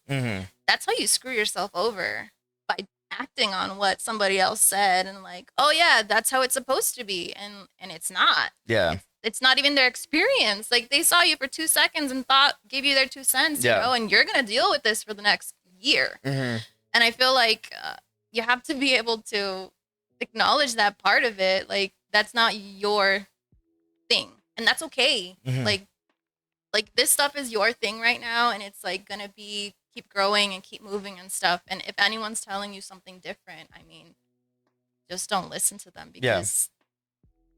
that's how you screw yourself over, by acting on what somebody else said and like, oh yeah, that's how it's supposed to be, and it's not. Yeah. It's not even their experience. Like, they saw you for 2 seconds and gave you their 2 cents, you know, and you're gonna deal with this for the next year. And I feel like you have to be able to acknowledge that part of it. Like, that's not your thing, and that's okay. Like this stuff is your thing right now, and it's like gonna keep growing and keep moving and stuff. And if anyone's telling you something different, I mean, just don't listen to them, because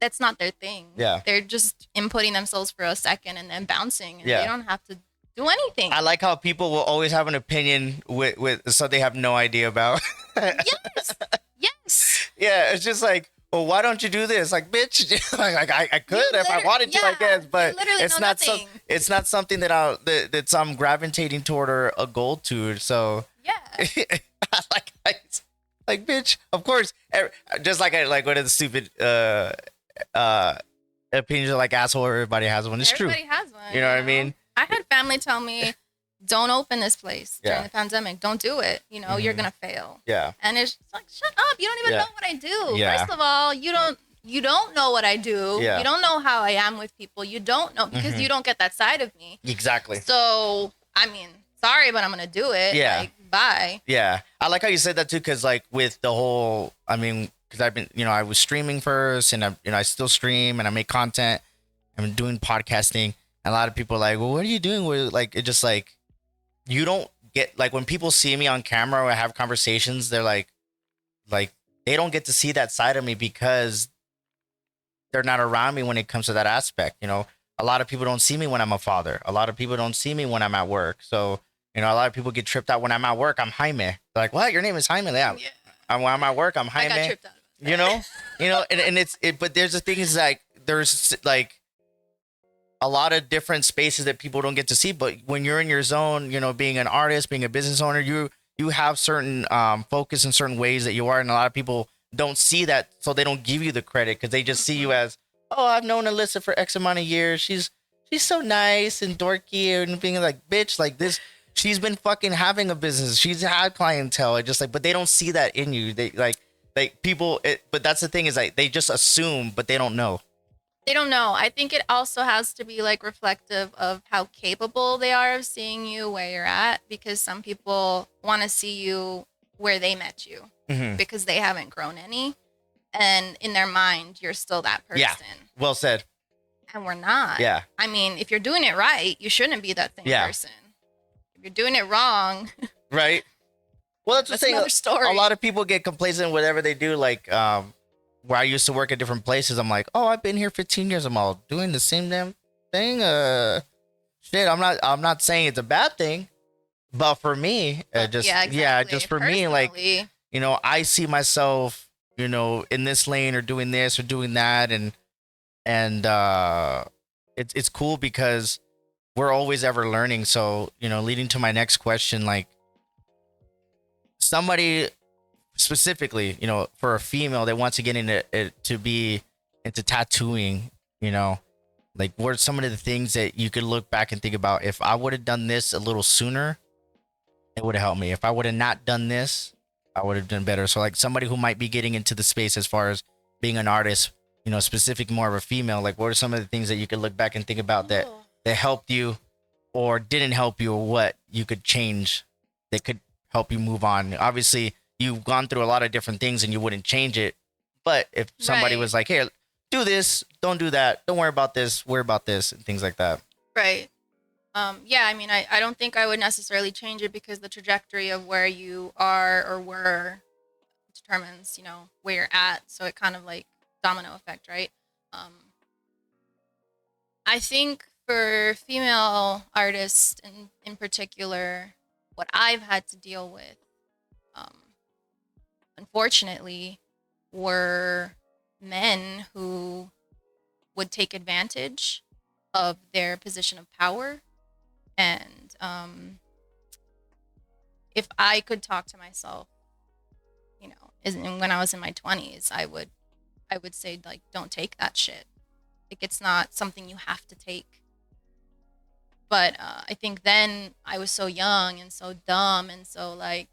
that's not their thing. They're just inputting themselves for a second and then bouncing, and they don't have to do anything. I like how people will always have an opinion with so they have no idea about. Yes. Yeah, it's just like, well, why don't you do this? Like, bitch, like I could if I wanted to, I guess, but it's not it's not something that I'm gravitating toward or a goal to. So like bitch, of course, just like one of the stupid opinions, like asshole, everybody has one. It's true. Everybody has one. You know what I mean? I had family tell me, don't open this place during the pandemic. Don't do it. You know, you're gonna fail. And it's like, shut up. You don't even know what I do. First of all, you don't know what I do. You don't know how I am with people. You don't know, because you don't get that side of me. Exactly. So, I mean, sorry, but I'm gonna do it. Like, bye. Yeah. I like how you said that too, because like with the whole, I mean, because I've been, I was streaming first, and I still stream and I make content. I'm doing podcasting. And a lot of people are like, well, what are you doing with, like, it just like, you don't get, like, when people see me on camera or I have conversations, they're like they don't get to see that side of me, because they're not around me when it comes to that aspect. A lot of people don't see me when I'm a father. A lot of people don't see me when I'm at work. So, a lot of people get tripped out when I'm at work. I'm Jaime. They're like, what? Your name is Jaime? Yeah. When I'm at work, I'm Jaime. I got tripped out. And but there's the thing is, like, there's like a lot of different spaces that people don't get to see. But when you're in your zone, being an artist, being a business owner, you have certain focus in certain ways that you are. And a lot of people don't see that. So they don't give you the credit, because they just see you as, oh, I've known Alyssa for X amount of years. She's so nice and dorky, and being like, bitch, like this, she's been fucking having a business. She's had clientele. It just like, but they don't see that in you. They like people, but that's the thing, is like, they just assume, but they don't know. They don't know. I think it also has to be like reflective of how capable they are of seeing you where you're at, because some people want to see you where they met you, because they haven't grown any, and in their mind you're still that person. Yeah. Well said. And we're not. Yeah. I mean, if you're doing it right, you shouldn't be that same person. If you're doing it wrong, right? Well, that's the thing. Another story. A lot of people get complacent in whatever they do. Like, where I used to work at different places, I'm like, oh, I've been here 15 years. I'm all doing the same damn thing. Shit, I'm not saying it's a bad thing, but for me, just for me, like, I see myself, in this lane or doing this or doing that, and it's cool because we're always ever learning. So, leading to my next question, like, somebody specifically, for a female that wants to get into it, to be into tattooing, like, what are some of the things that you could look back and think about, if I would have done this a little sooner, it would have helped me. If I would have not done this, I would have done better. So like somebody who might be getting into the space as far as being an artist, specific more of a female, like what are some of the things that you could look back and think about that Oh. helped you or didn't help you, or what you could change that could help you move on? Obviously, you've gone through a lot of different things and you wouldn't change it. But if somebody Right. was like, "Hey, do this, don't do that, don't worry about this, worry about this," and things like that. Right. Yeah, I mean, I don't think I would necessarily change it because the trajectory of where you are or were determines, where you're at. So it kind of like domino effect, right? Um, I think for female artists in particular, what I've had to deal with, um, unfortunately, were men who would take advantage of their position of power. And if I could talk to myself, when I was in my 20s, I would say, like, don't take that shit. Like, it's not something you have to take. But I think then I was so young and so dumb and so, like,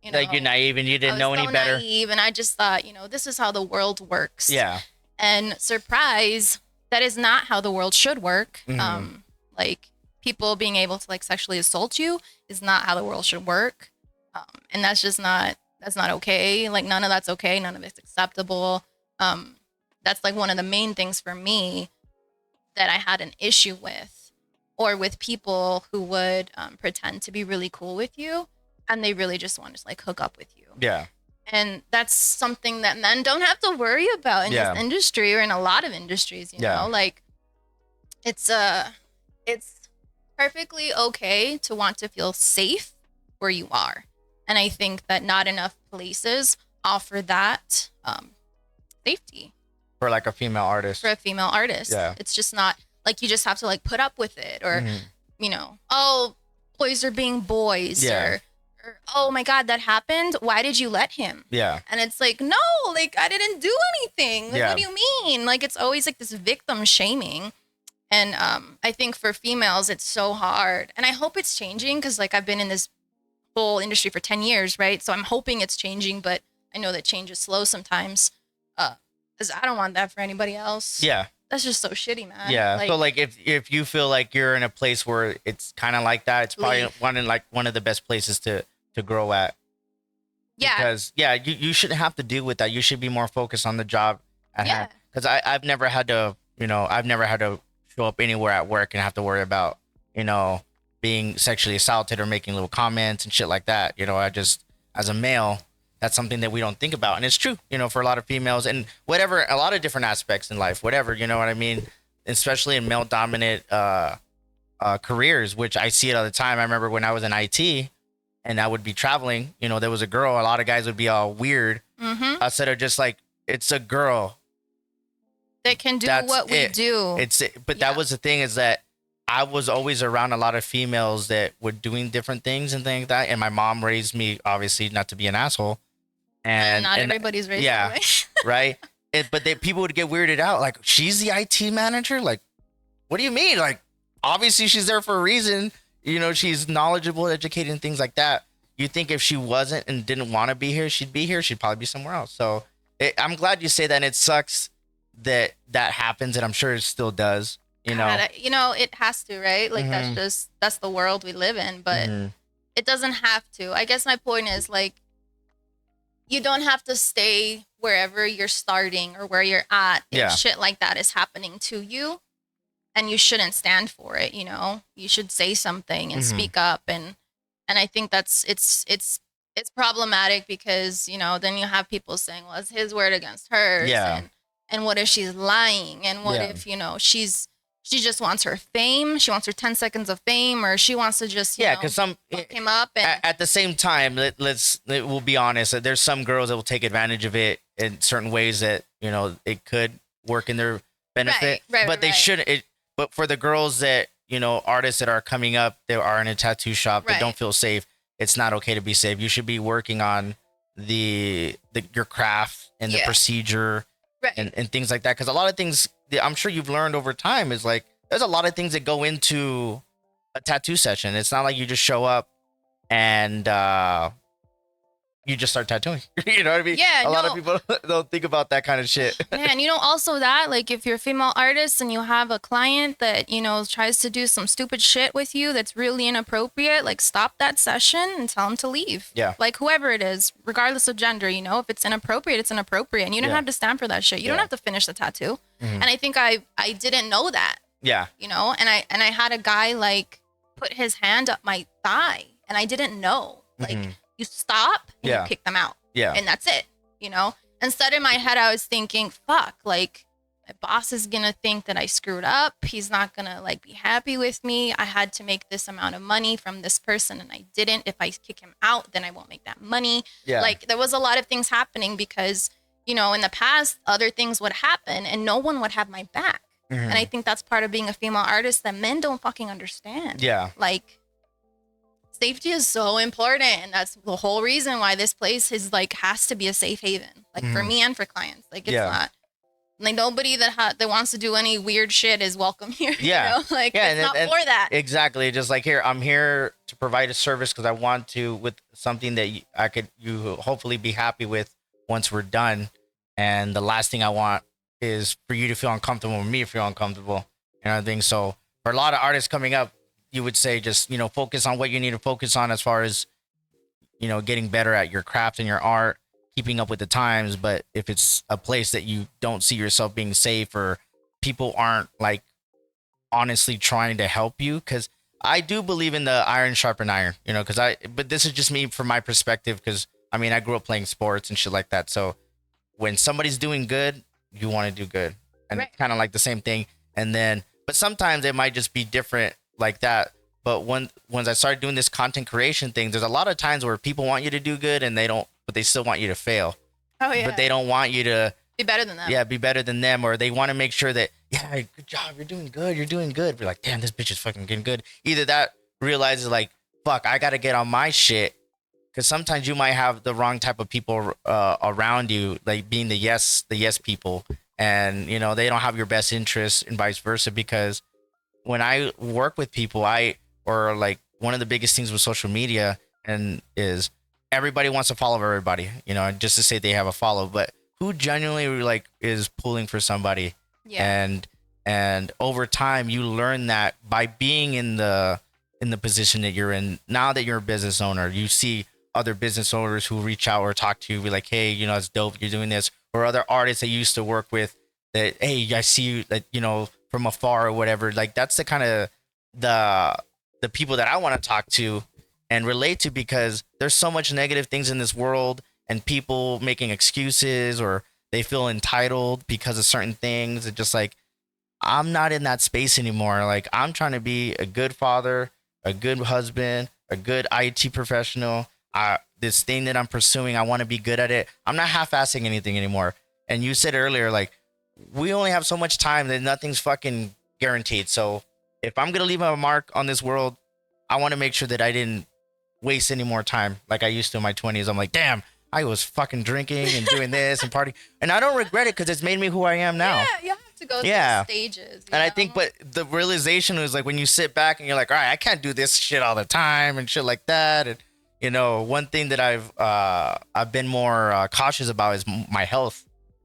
Like you're naive and you I didn't was know any so better. naive, and I just thought, this is how the world works. Yeah. And surprise, that is not how the world should work. Mhm. Like, people being able to, like, sexually assault you is not how the world should work. And that's not okay. Like, none of that's okay. None of it's acceptable. That's like one of the main things for me that I had an issue with, or with people who would pretend to be really cool with you and they really just want to, like, hook up with you. Yeah. And that's something that men don't have to worry about in Yeah. this industry, or in a lot of industries, Yeah. like, it's perfectly okay to want to feel safe where you are. And I think that not enough places offer that safety For like a female artist. for a female artist. Yeah. It's just not like you just have to, like, put up with it, or Mhm. oh, boys are being boys, Yeah. or oh my God, that happened. Why did you let him? Yeah. And it's like, no, like, I didn't do anything. Like, Yeah. what do you mean? Like, it's always like this victim shaming. And I think for females, it's so hard. And I hope it's changing because, like, I've been in this whole industry for 10 years, right? So I'm hoping it's changing, but I know that change is slow sometimes. Because I don't want that for anybody else. Yeah. That's just so shitty, man. Yeah. Like, So like if you feel like you're in a place where it's kind of like that, it's probably Leave. one of the best places to grow at. yeah. Because you shouldn't have to deal with that. You should be more focused on the job at Yeah. hand. Because I've never had to show up anywhere at work and have to worry about being sexually assaulted or making little comments and shit like that. I just, as a male, that's something that we don't think about, and it's true. For a lot of females and whatever, a lot of different aspects in life, whatever. You know what I mean? Especially in male dominant careers, which I see it all the time. I remember when I was in IT and I would be traveling, there was a girl, a lot of guys would be all weird Mm-hmm. instead of just like, it's a girl. That can do That's what we it. do. But Yeah. that was the thing, is that I was always around a lot of females that were doing different things and things like that. And my mom raised me, obviously, not to be an asshole. and not And everybody's raised yeah. that way. right. But people would get weirded out. Like, she's the IT manager? Like, what do you mean? Like, obviously she's there for a reason. She's knowledgeable, educated, and things like that. You think if she wasn't and didn't want to be here, she'd be here. She'd probably be somewhere else. So I'm glad you say that. And it sucks that happens. And I'm sure it still does, God, it has to, right? Like, Mhm. that's the world we live in, but Mhm. it doesn't have to. I guess my point is, like, you don't have to stay wherever you're starting or where you're at if Yeah. shit like that is happening to you, and you shouldn't stand for it. You should say something and Mhm. speak up, and I think that's it's problematic because then you have people saying, well, it's his word against hers. Yeah. And what if she's lying, and what Yeah. if she just wants her fame, she wants her 10 seconds of fame, or she wants to just Yeah, because some fuck him up, and at the same time, we'll be honest. That there's some girls that will take advantage of it in certain ways that it could work in their benefit, but they shouldn't. But for the girls that artists that are coming up, that are in a tattoo shop that Right. don't feel safe, it's not okay to be safe. You should be working on your craft and the Yeah. procedure right. and things like that. Because a lot of things that I'm sure you've learned over time is like there's a lot of things that go into a tattoo session. It's not like you just show up and you just start tattooing. You know what I mean? Yeah, a lot of no. people don't think about that kind of shit. And also that, like, if you're a female artist and you have a client that, tries to do some stupid shit with you that's really inappropriate, like, stop that session and tell them to leave. Yeah. Like, whoever it is, regardless of gender, if it's inappropriate, it's inappropriate. And you don't have to stand for that shit. You don't have to finish the tattoo. And I think I didn't know that. Yeah. And I had a guy, like, put his hand up my thigh, and I didn't know. Like, you stop and you kick them out. Yeah. And that's it, Instead, in my head, I was thinking, fuck, like, my boss is going to think that I screwed up. He's not going to, like, be happy with me. I had to make this amount of money from this person, and I didn't. If I kick him out, then I won't make that money. Yeah. Like, there was a lot of things happening because, in the past, other things would happen, and no one would have my back. And I think that's part of being a female artist that men don't fucking understand. Yeah. Like, safety is so important, and that's the whole reason why this place is, like, has to be a safe haven, like, for me and for clients. Like, it's not like nobody that wants to do any weird shit is welcome here. Yeah. Like, it's not for that. Exactly. Just like, here, I'm here to provide a service because I want to, with something that you hopefully be happy with once we're done. And the last thing I want is for you to feel uncomfortable, and me to feel uncomfortable and everything. So for a lot of artists coming up, you would say just, focus on what you need to focus on as far as, getting better at your craft and your art, keeping up with the times. But if it's a place that you don't see yourself being safe, or people aren't, like, honestly trying to help you, because I do believe in the iron sharpen iron, but this is just me from my perspective, because I mean, I grew up playing sports and shit like that. So when somebody's doing good, you want to do good. And it's kind of like the same thing. And then, but sometimes it might just be different like that. But once I started doing this content creation thing, there's a lot of times where people want you to do good and they don't, but they still want you to fail. Oh, yeah. But they don't want you to be better than them. Yeah, be better than them. Or they want to make sure that, yeah, good job, you're doing good. We're like, damn, this bitch is fucking getting good. Either that realizes, like, fuck, I got to get on my shit. Because sometimes you might have the wrong type of people around you, like being the yes people. And, they don't have your best interests, and vice versa. Because when I work with people, or like one of the biggest things with social media is everybody wants to follow everybody, just to say they have a follow, but who genuinely, like, is pulling for somebody? Yeah. And over time you learn that by being in the position that you're in. Now that you're a business owner, you see other business owners who reach out or talk to you, be like, hey, it's dope you're doing this. Or other artists that you used to work with that, hey, I see you, that, from afar or whatever. Like, that's the kind of the people that I want to talk to and relate to, because there's so much negative things in this world, and people making excuses, or they feel entitled because of certain things. It's just like, I'm not in that space anymore. Like, I'm trying to be a good father, a good husband, a good IT professional. This thing that I'm pursuing, I want to be good at it. I'm not half-assing anything anymore. And you said earlier, like, we only have so much time that nothing's fucking guaranteed. So if I'm going to leave a mark on this world, I want to make sure that I didn't waste any more time like I used to in my 20s. I'm like, damn, I was fucking drinking and doing this and partying. And I don't regret it, because it's made me who I am now. Yeah, you have to go through stages. And I think, but the realization was, like, when you sit back and you're like, all right, I can't do this shit all the time and shit like that. And, one thing that I've been more cautious about is my health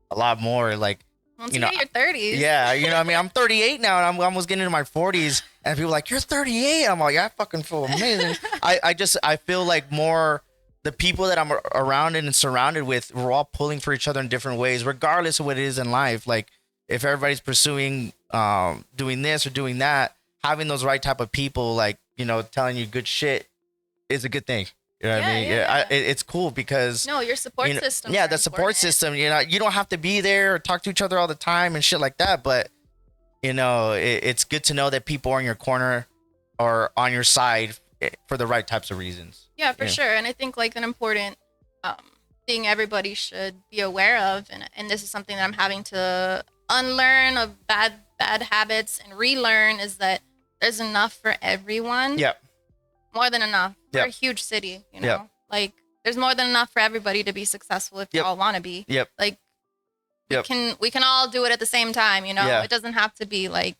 a lot more. Like, once you hit your 30s. Yeah, I mean, I'm 38 now, and I'm almost getting into my 40s, and people are like, you're 38. I'm like, yeah, I fucking feel amazing. I feel like more the people that I'm around and surrounded with, we're all pulling for each other in different ways, regardless of what it is in life. Like, if everybody's pursuing doing this or doing that, having those right type of people, like, telling you good shit is a good thing. You know what I mean? Yeah. It's cool, because your support system. Yeah, the support system. You don't have to be there or talk to each other all the time and shit like that. But it's good to know that people are in your corner or on your side for the right types of reasons. Yeah, for sure. And I think, like, an important thing everybody should be aware of, and this is something that I'm having to unlearn of bad habits and relearn, is that there's enough for everyone. Yep. More than enough. We're a huge city, Yep. Like, there's more than enough for everybody to be successful if you all want to be. Yep. Like, Yep. we can all do it at the same time, Yeah. It doesn't have to be like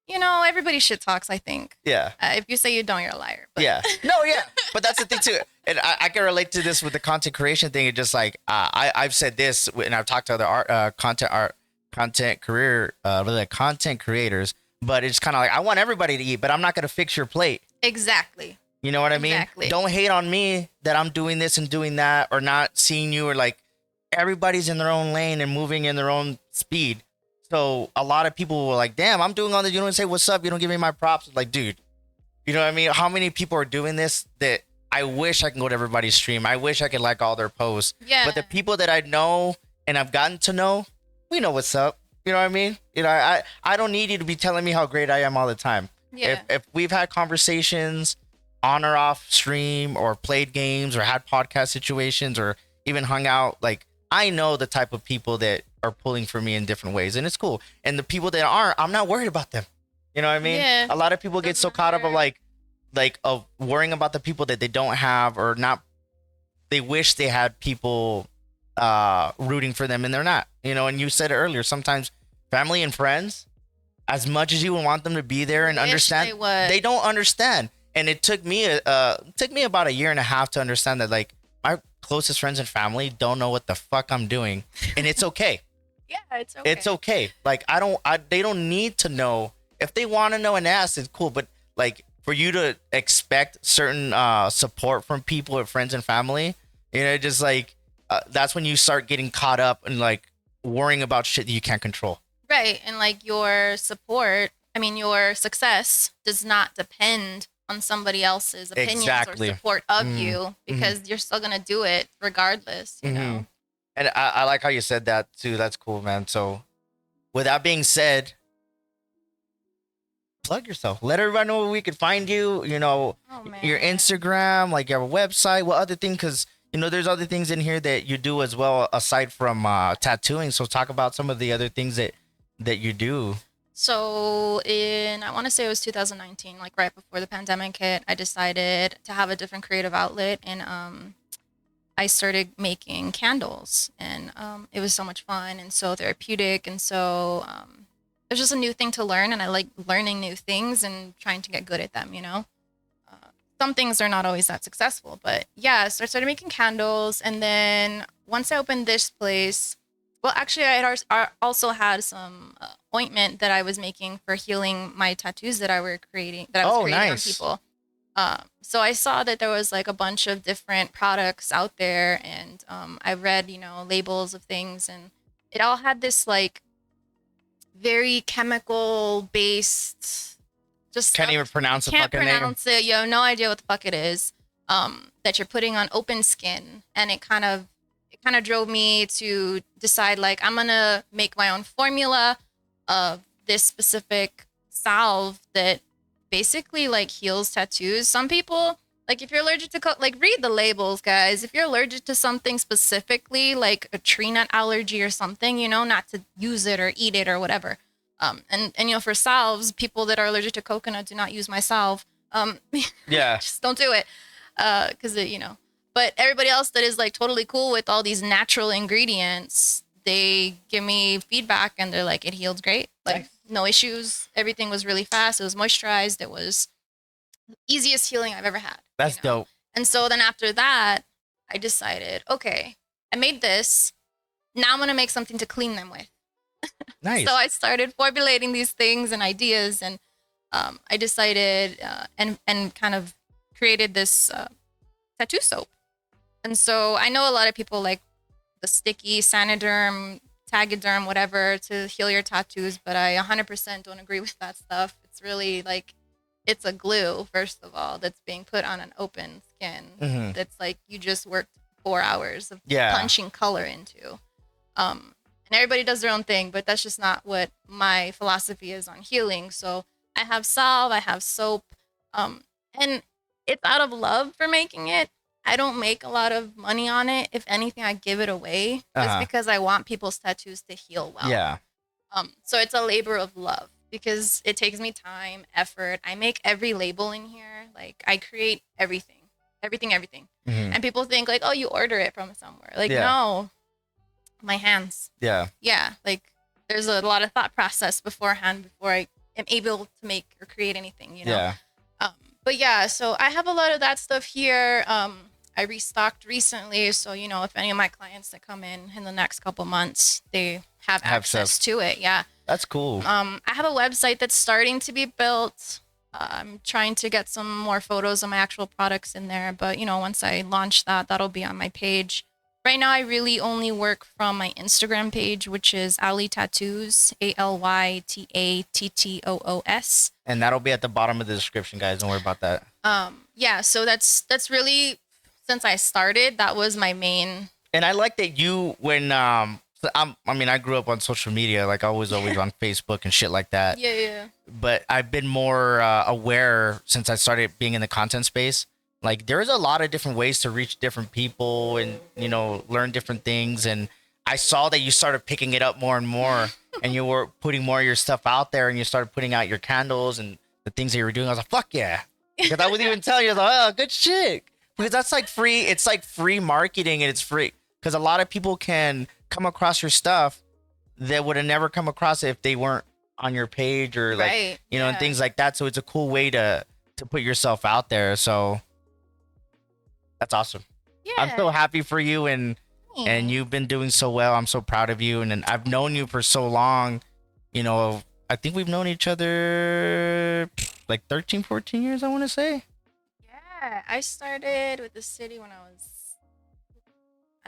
everybody shit talks, I think. Yeah. If you say you don't, you're a liar. But. Yeah. No, yeah. But that's the thing too. And I can relate to this with the content creation thing. It's just like I've said this and I've talked to other content really content creators, but it's kind of like I want everybody to eat, but I'm not gonna fix your plate. Exactly. You know what I mean? Exactly. Don't hate on me that I'm doing this and doing that or not seeing you, or like everybody's in their own lane and moving in their own speed. So a lot of people were like, damn, I'm doing all this. You don't say what's up. You don't give me my props. Like, dude, you know what I mean? How many people are doing this that I wish I can go to everybody's stream. I wish I could like all their posts. Yeah. But the people that I know and I've gotten to know, we know what's up. You know what I mean? I don't need you to be telling me how great I am all the time. Yeah. If we've had conversations on or off stream or played games or had podcast situations or even hung out, like I know the type of people that are pulling for me in different ways, and it's cool. And the people that aren't, I'm not worried about them. You know what I mean? Yeah. A lot of people get so caught up of like of worrying about the people that they don't have or not. They wish they had people rooting for them and they're not. And you said it earlier. Sometimes family and friends, as much as you want them to be there and understand, they don't understand. And it took me about a year and a half to understand that like my closest friends and family don't know what the fuck I'm doing, and it's okay. Yeah, it's okay. It's okay. Like they don't need to know. If they want to know and ask, it's cool. But like for you to expect certain support from people or friends and family, just like that's when you start getting caught up and like worrying about shit that you can't control. Right, and like your success does not depend on somebody else's opinions or support of you, because you're still gonna do it regardless, you know. And I like how you said that too. That's cool, man. So with that being said, plug yourself. Let everybody know where we could find you. Your Instagram, like you have a website. What other thing? Because there's other things in here that you do as well aside from tattooing. So talk about some of the other things that you do. So I want to say it was 2019, like right before the pandemic hit, I decided to have a different creative outlet, and I started making candles, and it was so much fun and so therapeutic, and so it was just a new thing to learn, and I like learning new things and trying to get good at them. Some things are not always that successful, but yeah, so I started making candles, and then once I opened this place, well, actually, I also had some ointment that I was making for healing my tattoos that I was creating nice. on people. So I saw that there was like a bunch of different products out there, and I read, labels of things, and it all had this like very chemical based, just can't even pronounce the fucking name. Can't pronounce it. You have no idea what the fuck it is. That you're putting on open skin, and it kind of drove me to decide like I'm gonna make my own formula of this specific salve that basically like heals tattoos. Some people, like if you're allergic to like read the labels, guys. If you're allergic to something specifically, like a tree nut allergy or something, not to use it or eat it or whatever. And for salves, people that are allergic to coconut, do not use my salve. Yeah, just don't do it, because But everybody else that is like totally cool with all these natural ingredients, they give me feedback and they're like, it healed great. Like nice. No issues. Everything was really fast. It was moisturized. It was the easiest healing I've ever had. That's dope. And so then after that, I decided, okay, I made this. Now I'm going to make something to clean them with. Nice. So I started formulating these things and ideas, and I decided and kind of created this tattoo soap. And so I know a lot of people like the sticky Saniderm, Tagiderm, whatever to heal your tattoos, but I 100% don't agree with that stuff. It's really like, it's a glue, first of all, that's being put on an open skin. Mm-hmm. That's like you just worked 4 hours of punching color into. And everybody does their own thing, but that's just not what my philosophy is on healing. So I have salve, I have soap, and it's out of love for making it. I don't make a lot of money on it. If anything, I give it away just because I want people's tattoos to heal well. Yeah. So it's a labor of love because it takes me time, effort. I make every label in here. Like I create everything. Mm-hmm. And people think like, oh, you order it from somewhere. Like, no, my hands. Yeah. Yeah. Like there's a lot of thought process beforehand before I am able to make or create anything, you know. Yeah. But yeah, so I have a lot of that stuff here. I restocked recently, so you know, if any of my clients that come in the next couple months, they have access stuff. to it. Yeah. That's cool. I have a website that's starting to be built. I'm trying to get some more photos of my actual products in there, but you know, once I launch that, that'll be on my page. Right now, I really only work from my Instagram page, which is Ali Tattoos, ALYTATTOOS. And that'll be at the bottom of the description, guys. Don't worry about that. Yeah, so that's really, since I started, that was my main. And I like that you, when so I mean, I grew up on social media, like I was always on Facebook and shit like that. Yeah. But I've been more aware since I started being in the content space. Like there's a lot of different ways to reach different people and, you know, learn different things. And I saw that you started picking it up more and more and you were putting more of your stuff out there and you started putting out your candles and the things that you were doing. I was like, fuck yeah. Because I wouldn't even tell you, I was like, oh, good shit. Because that's like free. It's like free marketing and it's free. Because a lot of people can come across your stuff that would have never come across it if they weren't on your page or like, Right, you know, and things like that. So it's a cool way to put yourself out there. So that's awesome. Yeah. I'm so happy for you and Thanks. you've been doing so well. I'm so proud of you. And I've known you for so long, you know, I think we've known each other like 13, 14 years, I want to say. Yeah, I started with the city when I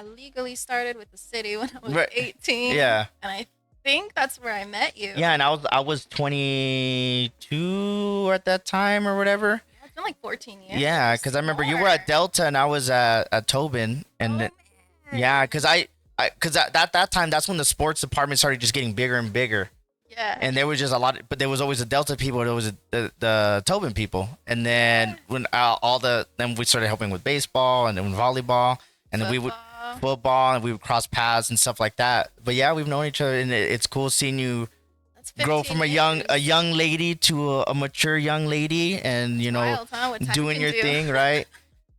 legally started with the city when I was Right. 18. Yeah. And I think that's where I met you. Yeah, and I was 22 at that time or whatever. Yeah, it's been like 14 years. Yeah, because I remember you were at Delta and I was at Tobin, and man. yeah, because because at that time that's when the sports department started just getting bigger and bigger, Yeah. and there was just a lot, but there was always the Delta people, there was the Tobin people, and then when then we started helping with baseball and then volleyball, and then we would football and we would cross paths and stuff like that. But yeah, we've known each other, and it's cool seeing you That's grow 15 from a young lady to a mature young lady, and you know, Wild, huh? What time doing can your do. thing, right?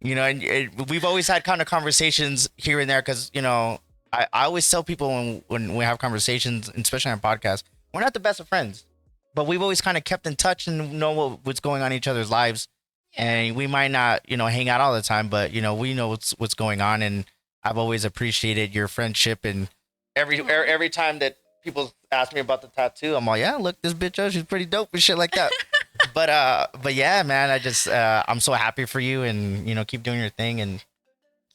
You know, and we've always had kind of conversations here and there because, you know, I always tell people when we have conversations, especially on podcasts, we're not the best of friends, but we've always kind of kept in touch and know what's going on in each other's lives. Yeah. And we might not, you know, hang out all the time, but, you know, we know what's going on. And I've always appreciated your friendship. And every time that people ask me about the tattoo, I'm like, yeah, look, this bitch, she's pretty dope and shit like that. But yeah, man, I just I'm so happy for you, and you know, keep doing your thing, and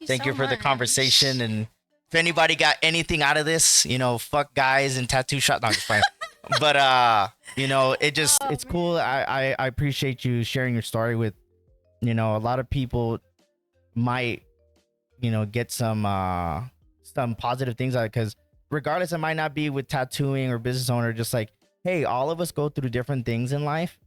thank you so for the much. conversation. And if anybody got anything out of this, you know, fuck guys and tattoo shop, no, I'm just playing. But you know, it's cool. I appreciate you sharing your story with, you know, a lot of people might, you know, get some positive things out of it, because regardless, it might not be with tattooing or business owner, just like, hey, all of us go through different things in life.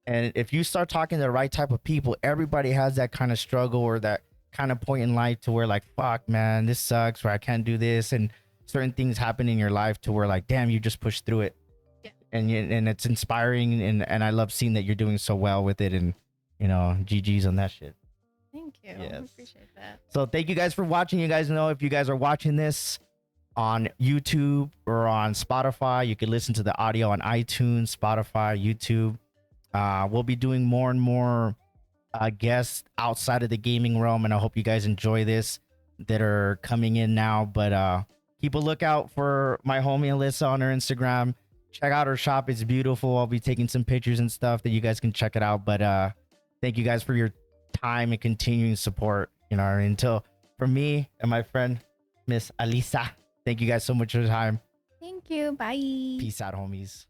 And if you start talking to the right type of people, everybody has that kind of struggle or that kind of point in life to where like, fuck, man, this sucks, or I can't do this. And certain things happen in your life to where like, damn, you just push through it. Yeah. And it's inspiring. And I love seeing that you're doing so well with it. And, you know, GG's on that shit. Thank you. Yes. I appreciate that. So thank you guys for watching. You guys know if you guys are watching this on YouTube or on Spotify, you can listen to the audio on iTunes, Spotify, YouTube. We'll be doing more and more guests outside of the gaming realm, and I hope you guys enjoy this that are coming in now. But keep a lookout for my homie Alyssa on her Instagram. Check out her shop. It's beautiful. I'll be taking some pictures and stuff that you guys can check it out. But thank you guys for your time and continuing support. You know, until for me and my friend Miss Alyssa, thank you guys so much for your time. Thank you. Bye. Peace out, homies.